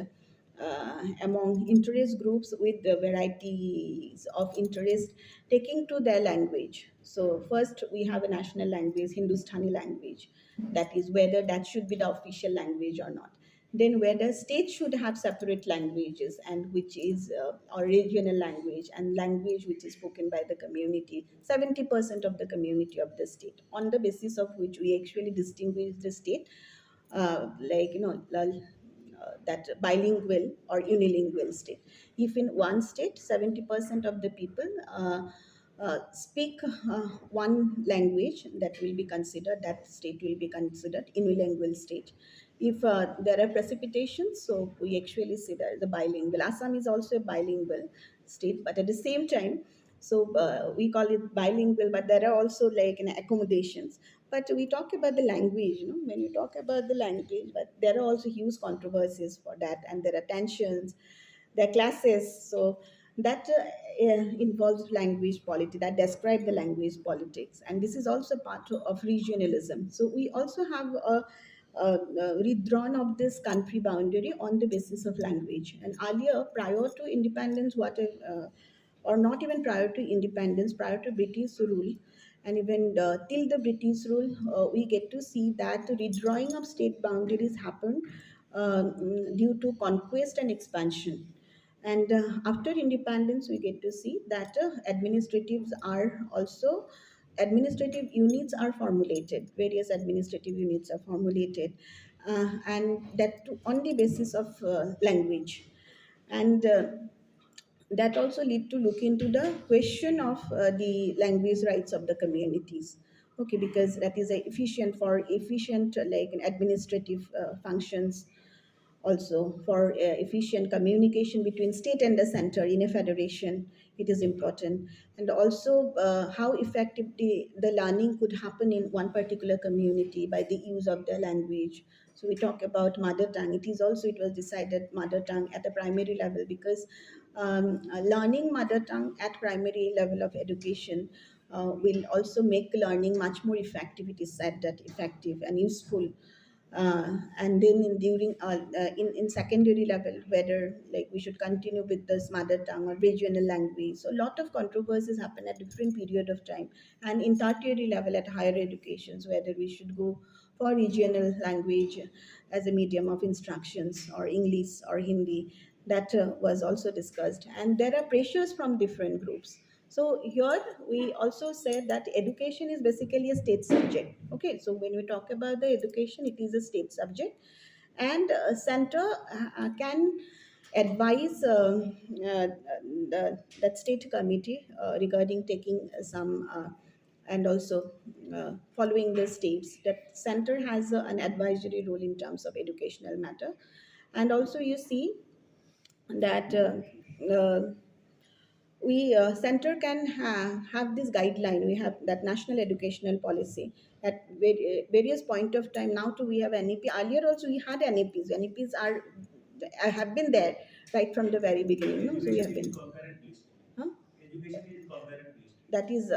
among interest groups with the varieties of interest taking to their language. So first we have a national language, Hindustani language, that is whether that should be the official language or not. Then whether states should have separate languages, and which is or regional language and language which is spoken by the community, 70% of the community of the state, on the basis of which we actually distinguish the state that bilingual or unilingual state. If in one state 70% of the people speak one language, that will be considered, that state will be considered unilingual state. If there are precipitations, so we actually see that the bilingual. Assam is also a bilingual state, but at the same time, so we call it bilingual, but there are also accommodations. But we talk about the language, when you talk about the language, but there are also huge controversies for that, and there are tensions, there are classes. So that involves language politics, that describe the language politics, and this is also part of regionalism. So we also have a redrawn of this country boundary on the basis of language. And earlier, prior to independence, or not even prior to independence, prior to British rule, and even till the British rule, we get to see that the redrawing of state boundaries happened due to conquest and expansion. And after independence, we get to see that administrative units are formulated. Various administrative units are formulated, and that on the basis of language. And that also lead to look into the question of the language rights of the communities. Okay, because that is a efficient for efficient administrative functions, also for efficient communication between state and the center in a federation, it is important. And also how effective the learning could happen in one particular community by the use of the language. So we talk about mother tongue, it is also, it was decided mother tongue at the primary level, because learning mother tongue at primary level of education will also make learning much more effective. It is said that effective and useful. And then in secondary level, whether we should continue with this mother tongue or regional language. So a lot of controversies happen at different period of time. And in tertiary level at higher educations, whether we should go for regional language as a medium of instructions, or English or Hindi, that was also discussed. And there are pressures from different groups. So here we also said that education is basically a state subject. Okay, so when we talk about the education, it is a state subject, and center can advise that state committee regarding taking some and also following the steps. That center has an advisory role in terms of educational matter, And also you see that we center can have this guideline. We have that national educational policy at various point of time. Now too we have NEP. Earlier also we had NEPs. NEPs are have been there right from the very beginning. No? So we have been. Huh? That is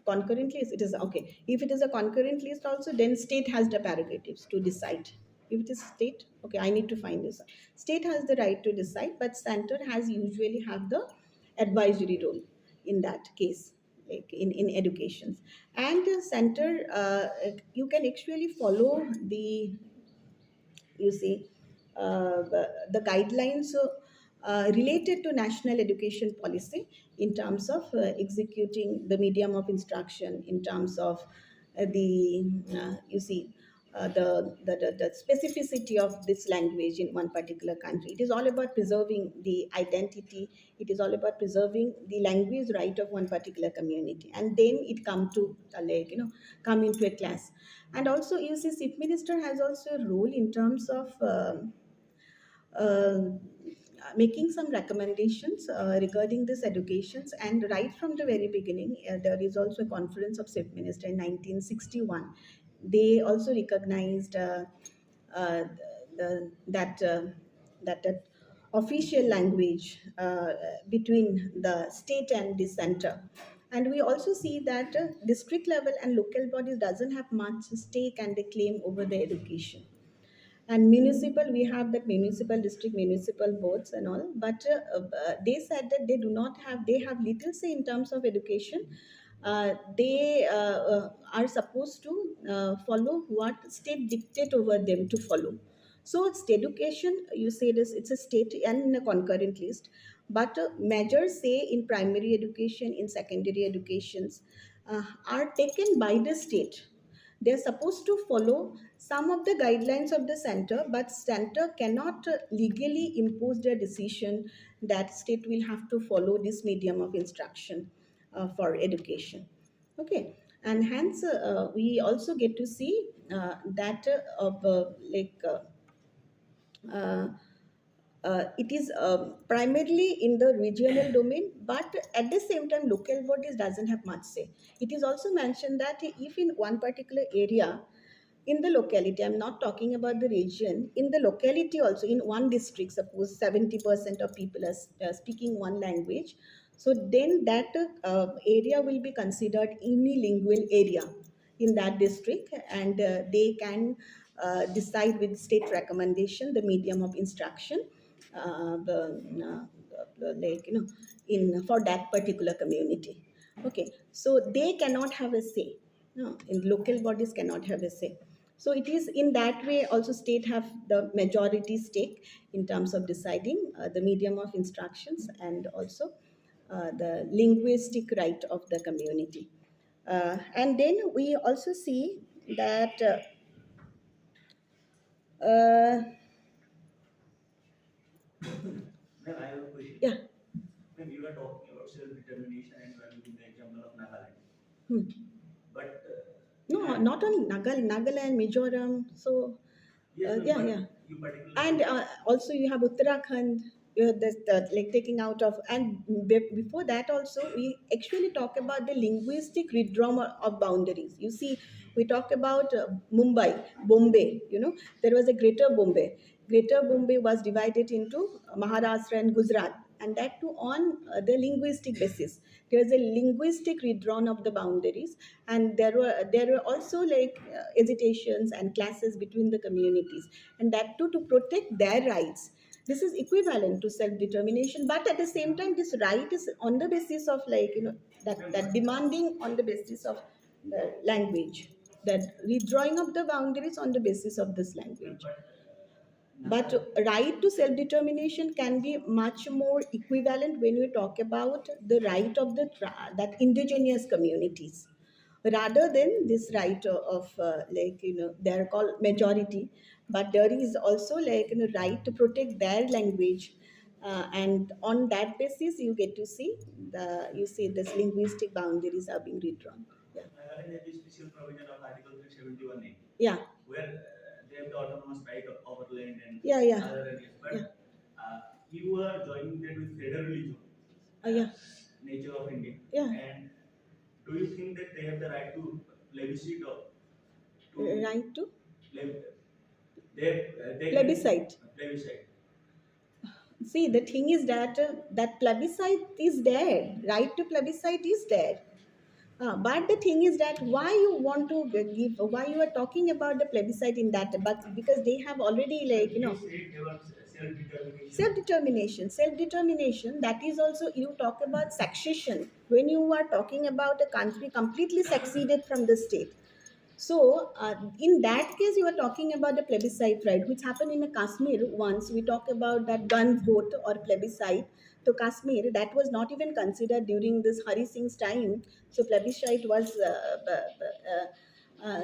concurrent list. It is okay. If it is a concurrent list also, then state has the prerogatives to decide. If it is state, okay, I need to find this. State has the right to decide, but center has usually have the advisory role in that case, like in educations. And the center, you can actually follow the, you see, the guidelines related to national education policy in terms of executing the medium of instruction, in terms of you see, the specificity of this language in one particular country. It is all about preserving the identity. It is all about preserving the language right of one particular community, and then it come to like, come into a class. And also you see chief minister has also a role in terms of uh, making some recommendations regarding this educations. And right from the very beginning, there is also a conference of chief minister in 1961. They also recognized uh, that that official language between the state and the center. And we also see that district level and local bodies doesn't have much stake and they claim over the education. And municipal, we have that municipal district municipal boards and all, but they said that they do not have, they have little say in terms of education. They are supposed to follow what state dictate over them to follow. So it's education, you say this, it's a state and in a concurrent list. But measures say in primary education, in secondary educations, are taken by the state. They're supposed to follow some of the guidelines of the center, but center cannot legally impose their decision that state will have to follow this medium of instruction for education. Okay, and hence we also get to see that of uh, it is primarily in the regional domain, but at the same time local bodies doesn't have much say. It is also mentioned that if in one particular area, in the locality, I'm not talking about the region, in the locality also, in one district, suppose 70% of people are speaking one language, so then that area will be considered unilingual area in that district. And they can decide with state recommendation the medium of instruction, like, in for that particular community. Okay, so they cannot have a say. No, in local bodies cannot have a say. So it is in that way also state have the majority stake in terms of deciding the medium of instructions, and also the linguistic right of the community. And then we also see that uh, Ma'am, I have a question. Yeah. Ma'am, you are talking about self-determination and you are giving the example of Nagaland. But no, not only Nagaland, Mizoram. So yes, ma'am, yeah, yeah. You particularly and also you have Uttarakhand. You have this, like taking out of, and before that also we actually talk about the linguistic withdrawal of boundaries. You see, we talk about Mumbai, Bombay. There was a Greater Bombay. Greater Bombay was divided into Maharashtra and Gujarat, and that too on the linguistic basis. There was a linguistic redrawn of the boundaries, and there were also like hesitations and clashes between the communities, and that too to protect their rights. This is equivalent to self-determination, but at the same time, this right is on the basis of, like, that demanding on the basis of language, that withdrawing of the boundaries on the basis of this language. But right to self-determination can be much more equivalent when we talk about the right of that indigenous communities, rather than this right of like, they're called majority, but there is also, like, right to protect their language. And on that basis you get to see you see this linguistic boundaries are being redrawn. Yeah. Special provision of Article 371A. Yeah. Where have the autonomous right over land and yeah, yeah, other areas. But yeah, you are joining that with federalism, yeah, nature of India. Yeah. And do you think that they have the right to plebiscite or to right to pleb- they plebiscite? Plebiscite. See, the thing is that that plebiscite is there. Right to plebiscite is there. But the thing is that why you want to give, why you are talking about the plebiscite in that, but because they have already, like, you know, self determination, self determination. That is also, you talk about succession when you are talking about a country completely succeeded from the state. So, in that case, you are talking about the plebiscite, right, which happened in Kashmir once. We talk about that gun vote or plebiscite to Kashmir. That was not even considered during this Hari Singh's time. So, plebiscite was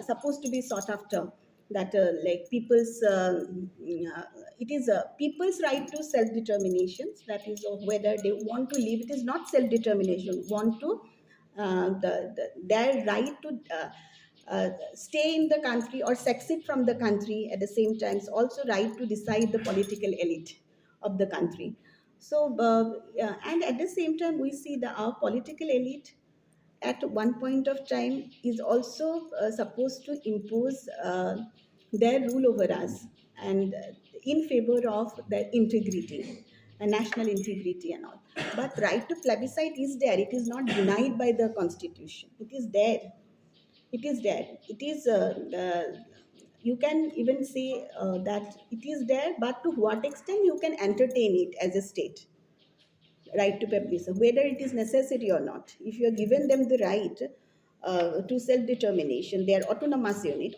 supposed to be sought after. That like people's, it is a people's right to self determination. That is whether they want to live. It is not self determination. Want to their right to stay in the country or succeed from the country at the same time. It's also right to decide the political elite of the country. So, yeah, and at the same time, we see that our political elite at one point of time is also supposed to impose their rule over us, and in favor of their integrity and national integrity and all. But right to plebiscite is there. It is not denied by the constitution. It is there. It is there. It is you can even say that it is there, but to what extent you can entertain it as a state, right to publicity, whether it is necessary or not. If you are given them the right to self-determination, they are autonomous unit,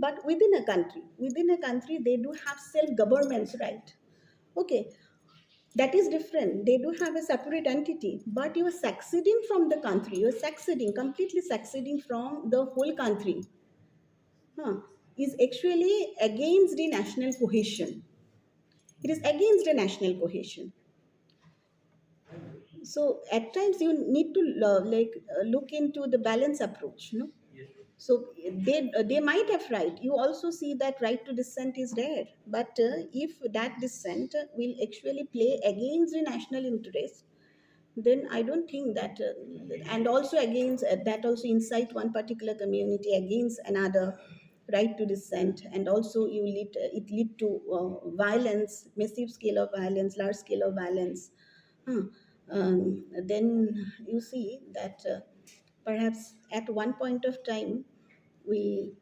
but within a country, they do have self-governance right. Okay, that is different. They do have a separate entity, but you are succeeding from the country. You are succeeding, completely succeeding from the whole country. Huh. Is actually against the national cohesion. It is against the national cohesion. So at times you need to look into the balance approach, no? Yes. So they might have right. You also see that right to dissent is there, but if that dissent will actually play against the national interest, then I don't think that, and also against that also incite one particular community against another, right to dissent, and also it lead to violence, massive scale of violence, large scale of violence. Huh. Then you see that perhaps at one point of time we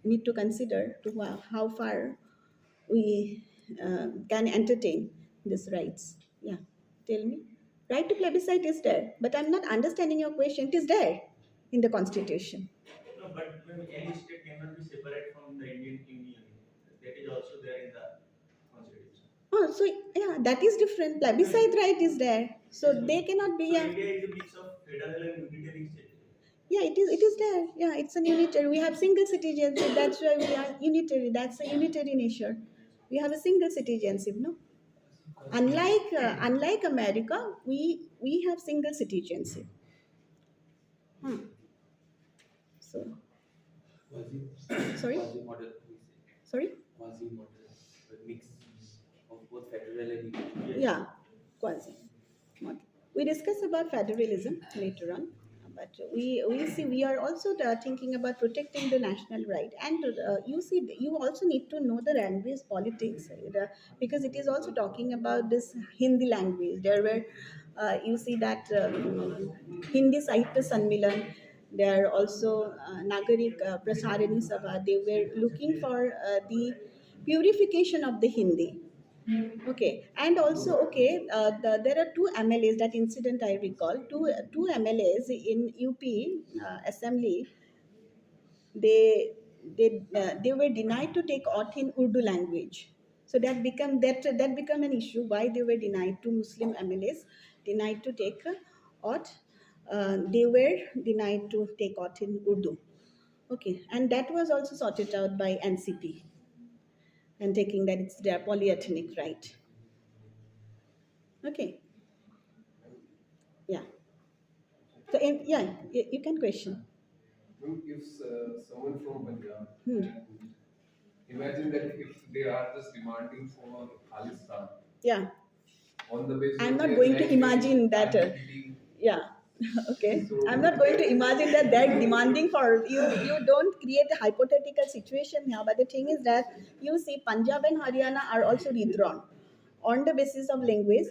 need to consider to how far we can entertain these rights. Yeah, tell me. Right to plebiscite is there, but I'm not understanding your question. It is there in the constitution. No, but any state cannot be separate from the Indian Union. That is also there in the constitution. Oh, so yeah, that is different. Plebiscite right is there, so yes, they cannot be. So India is a mix of federal and unitary state. Yeah, it is. It is there. Yeah, it's a unitary. We have single citizenship. That's why we are unitary. That's a unitary nature. We have a single citizenship. No, unlike America, we have single citizenship. Hmm. So sorry. Quasi model. Sorry. Quasi model, a mix of both federal and unitary. Yeah, quasi model. We discuss about federalism later on, but we see we are also thinking about protecting the national right, and you see you also need to know the language politics, because it is also talking about this Hindi language. There were you see that Hindi Sahitya Sanmilan. There are also Nagarik Prasarani Sabha. They were looking for the purification of the Hindi. Okay, and also okay, there are two MLAs. That incident I recall. Two MLAs in UP Assembly. They were denied to take oath in Urdu language. So that become an issue. Why they were denied? Two Muslim MLAs denied to take oath. They were denied to take oath in Urdu. Okay, and that was also sorted out by NCP, and taking that it's their polyethnic right. Okay, yeah. So yeah, you can question. If someone from Punjab Imagine that if they are just demanding for Khalistan Yeah, on the basis I'm of not their going to language, imagine that. identity. Yeah, okay. So I'm not going to that is imagine that they're demanding for you. You don't create a hypothetical situation here. But the thing is that you see, Punjab and Haryana are also withdrawn on the basis of language.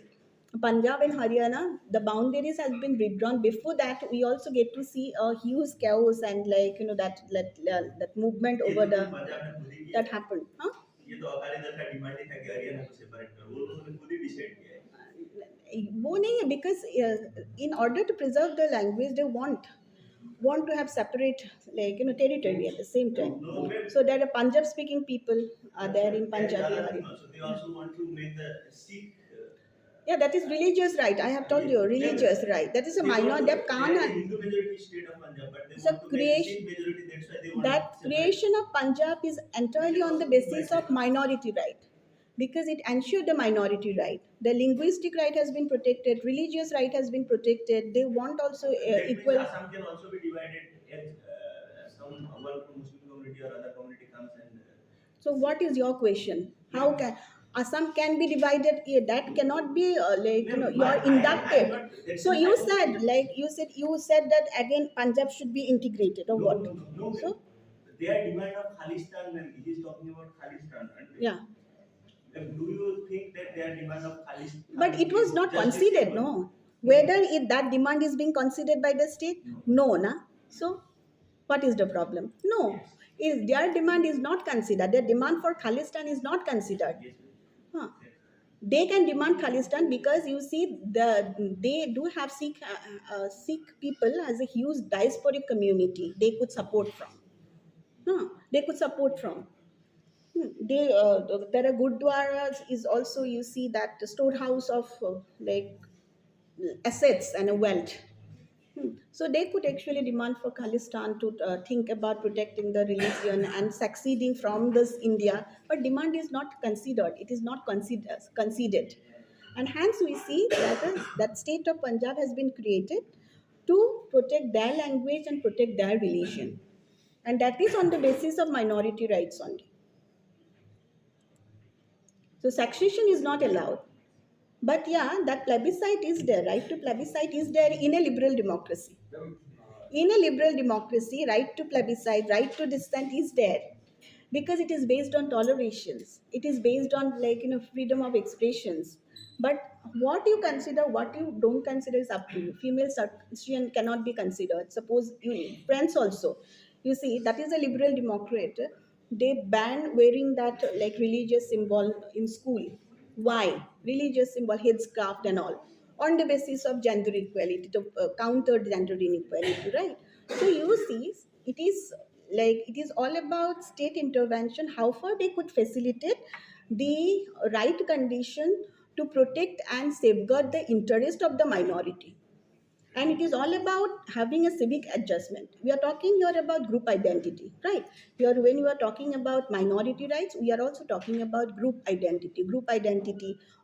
Punjab and Haryana, the boundaries has been withdrawn. Before that, we also get to see a huge chaos and like that movement over the that happened. Huh? ये तो अकाली दल का demand ही था कि हरियाणा को separate करो वो लोगों ने खुद ही डिसाइड किया है वो नहीं है because in order to preserve the language they want to have separate territory at the same time. No, so there are Punjab speaking people are there in Punjab. Also, they also want to make the Sikh. Yeah, that is religious right. I have told you, religious right. That is a minor. They are the Hindu majority state of Punjab, but they want to make the Sikh majority. That's why they want that creation of Punjab is entirely on the basis of minority right, because it ensured the minority right. The linguistic right has been protected, religious right has been protected. They want also that equal. Means Assam can also be divided if some one Muslim community or other community comes and. So what is your question? How can Assam can be divided? That cannot be you are inducted. So you said you said that again Punjab should be integrated or what? No. So their demand of Khalistan, and he is talking about Khalistan. Yeah. Do you think that their demand of Khalistan? But it was not considered, no. Whether that demand is being considered by the state, no, na. So what is the problem? No, if their demand is not considered, their demand for Khalistan is not considered. Yes. Huh. They can demand Khalistan because you see they do have Sikh people as a huge diasporic community they could support from. Huh. They could support from. There are gurdwaras is also you see that the storehouse of assets and a wealth. So they could actually demand for Khalistan to think about protecting the religion and succeeding from this India, but demand is not considered. It is not conceded, and hence we see that state of Punjab has been created to protect their language and protect their religion, and that is on the basis of minority rights only. So succession is not allowed. But yeah, that plebiscite is there. Right to plebiscite is there in a liberal democracy. In a liberal democracy, right to plebiscite, right to dissent is there because it is based on tolerations. It is based on freedom of expressions. But what you consider, what you don't consider is up to you. Female circumcision cannot be considered. Suppose you friends also. You see, that is a liberal democrat. They ban wearing that religious symbol in school. Why? Religious symbol, headscarf and all. On the basis of gender equality, to counter gender inequality, right? So you see, it is all about state intervention, how far they could facilitate the right condition to protect and safeguard the interest of the minority. And it is all about having a civic adjustment. We are talking here about group identity, right? Here when you are talking about minority rights, we are also talking about group identity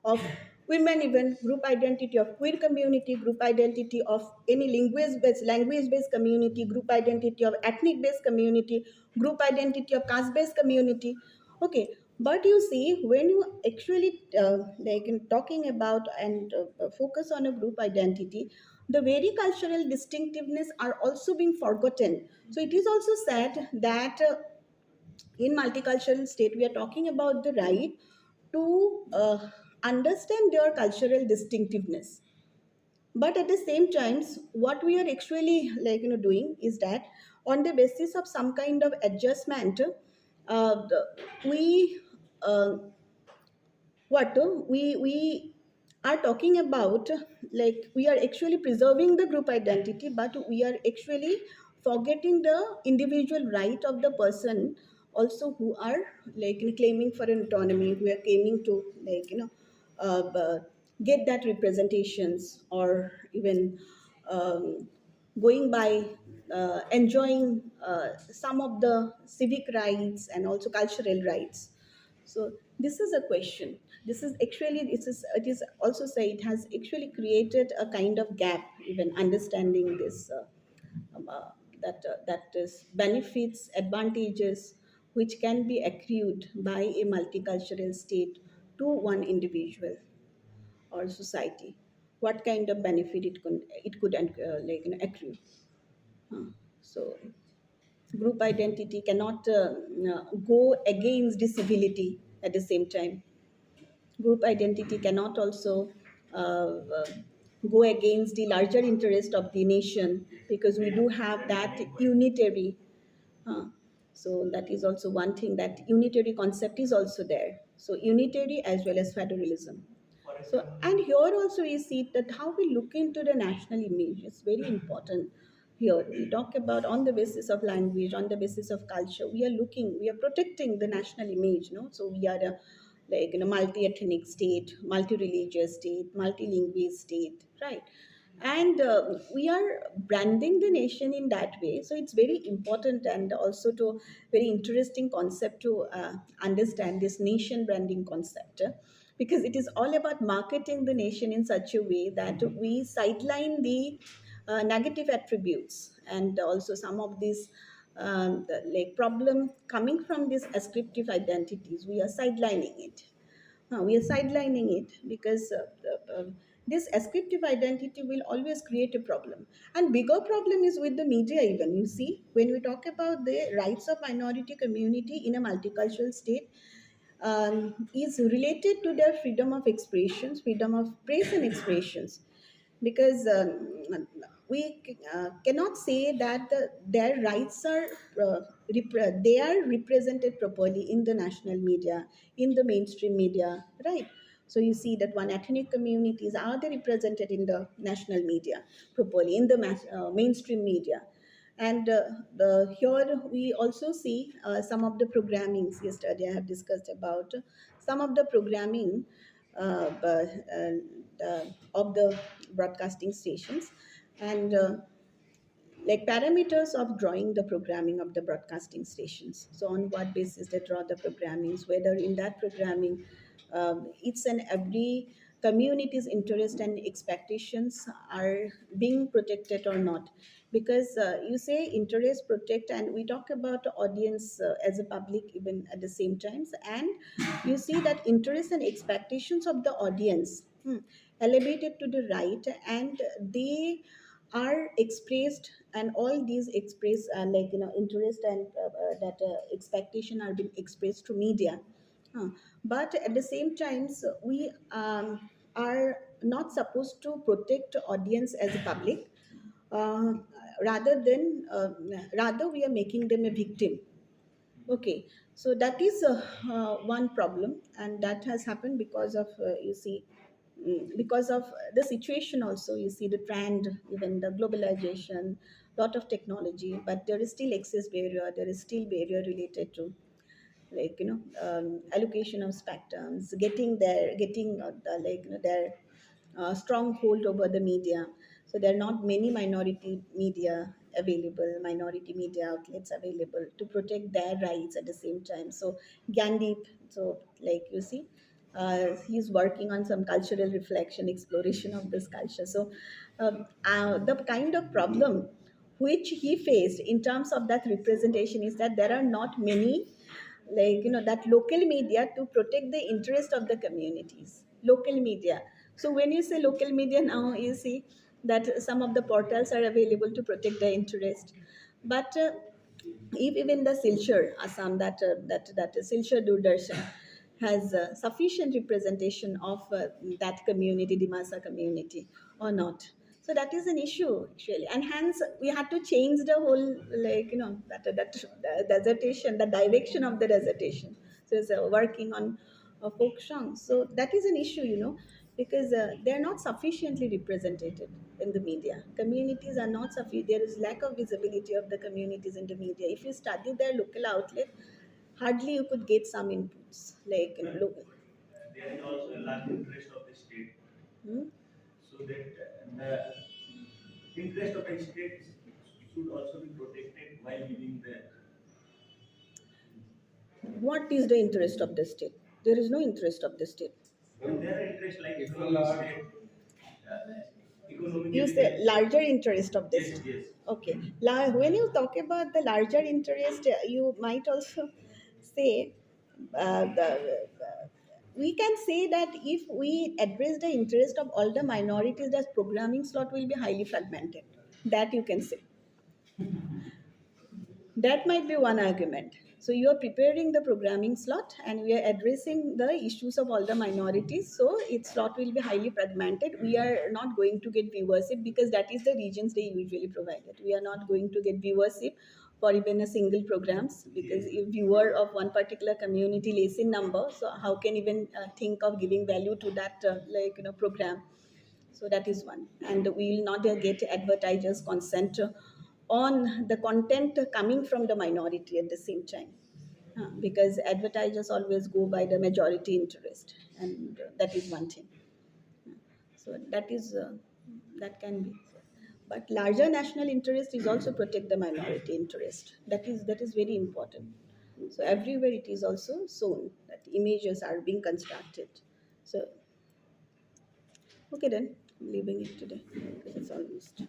of women, even group identity of queer community, group identity of any language based community, group identity of ethnic based community, group identity of caste based community. Okay, but you see when you actually in talking about and focus on a group identity, the very cultural distinctiveness are also being forgotten. So it is also said that in multicultural state we are talking about the right to understand their cultural distinctiveness, but at the same times what we are actually doing is that on the basis of some kind of adjustment, we uh, what we are talking about, like we are actually preserving the group identity, but we are actually forgetting the individual right of the person also, who are claiming for an autonomy, who are claiming to uh, uh, get that representations, or even going by enjoying some of the civic rights and also cultural rights. So this is a question. It is also say it has actually created a kind of gap, even understanding this that is benefits, advantages, which can be accrued by a multicultural state to one individual or society, what kind of benefit it could accrue. So group identity cannot go against the civility at the same time. Group identity cannot also go against the larger interest of the nation, because we do have that unitary. uh, so that is also one thing, that unitary concept is also there. So unitary as well as federalism. So, and here also we see that how we look into the national image is very important. Here we talk about on the basis of language, on the basis of culture. We are protecting the national image. No, so we are a multi-ethnic state, multi-religious state, multilingual state, right? And we are branding the nation in that way. So it's very important and also to very interesting concept to understand this nation branding concept, because it is all about marketing the nation in such a way that we sideline the negative attributes, and also some of these problem coming from these ascriptive identities, we are sidelining it. We are sidelining it because this ascriptive identity will always create a problem. And bigger problem is with the media even. You see, when we talk about the rights of minority community in a multicultural state, is related to their freedom of expressions, freedom of press and expressions, because we cannot say that their rights are they are represented properly in the national media, in the mainstream media, right? So you see that one ethnic communities are they represented in the national media properly, in the mainstream media. And here we also see some of the programmings. Yesterday I have discussed about some of the programming of the broadcasting stations, and like parameters of drawing the programming of the broadcasting stations. So on what basis they draw the programmings, whether in that programming each and every community's interest and expectations are being protected or not. Because you say interest protect, and we talk about the audience as a public even at the same times, and you see that interest and expectations of the audience elevated to the right, and they are expressed, and all these express interest and that expectation are being expressed to media. Uh, but at the same times we are not supposed to protect audience as a public, uh, rather we are making them a victim. Okay, so that is one problem, and that has happened because of you see, because of the situation. Also, you see the trend, even the globalization, lot of technology, but there is still excess barrier. There is still barrier related to allocation of spectrums, getting their stronghold over the media. So there are not many minority media available, minority media outlets available to protect their rights at the same time. So Gandhi, so like you see, he's working on some cultural reflection, exploration of this culture. So the kind of problem which he faced in terms of that representation is that there are not many, that local media to protect the interest of the communities, local media. So when you say local media, now you see that some of the portals are available to protect the interest. But if even the Silchar Assam, that Silchar Doordarshan has sufficient representation of that community, Dimasa community, or not. So that is an issue actually, and hence we had to change the whole, that dissertation, the direction of the dissertation. So it's working on folk songs. So that is an issue, because they are not sufficiently represented in the media. Communities are not sufficient. There is lack of visibility of the communities in the media. If you study their local outlet, hardly you could get some inputs local. There is also a large interest of the state. Hmm? So that the interest of the state should also be protected while living there. What is the interest of the state? There is no interest of the state. And their interest like If a economic large state, You economically say they, larger interest of the yes, state. yes. Okay. When you talk about the larger interest, you might also say, we can say that if we address the interest of all the minorities, the programming slot will be highly fragmented. That you can say. That might be one argument. So you are preparing the programming slot and we are addressing the issues of all the minorities. So its slot will be highly fragmented. We are not going to get viewership because that is the regions they usually provided. We are not going to get viewership for even a single programs because if viewer of one particular community less in number, so how can even think of giving value to that program. So that is one, and we will not get advertisers consent on the content coming from the minority at the same time. Because advertisers always go by the majority interest, and that is one thing. So that is that can be, but larger national interest is also protect the minority interest. That is very important. So everywhere it is also shown that images are being constructed. So okay then, I'm leaving it today because it's almost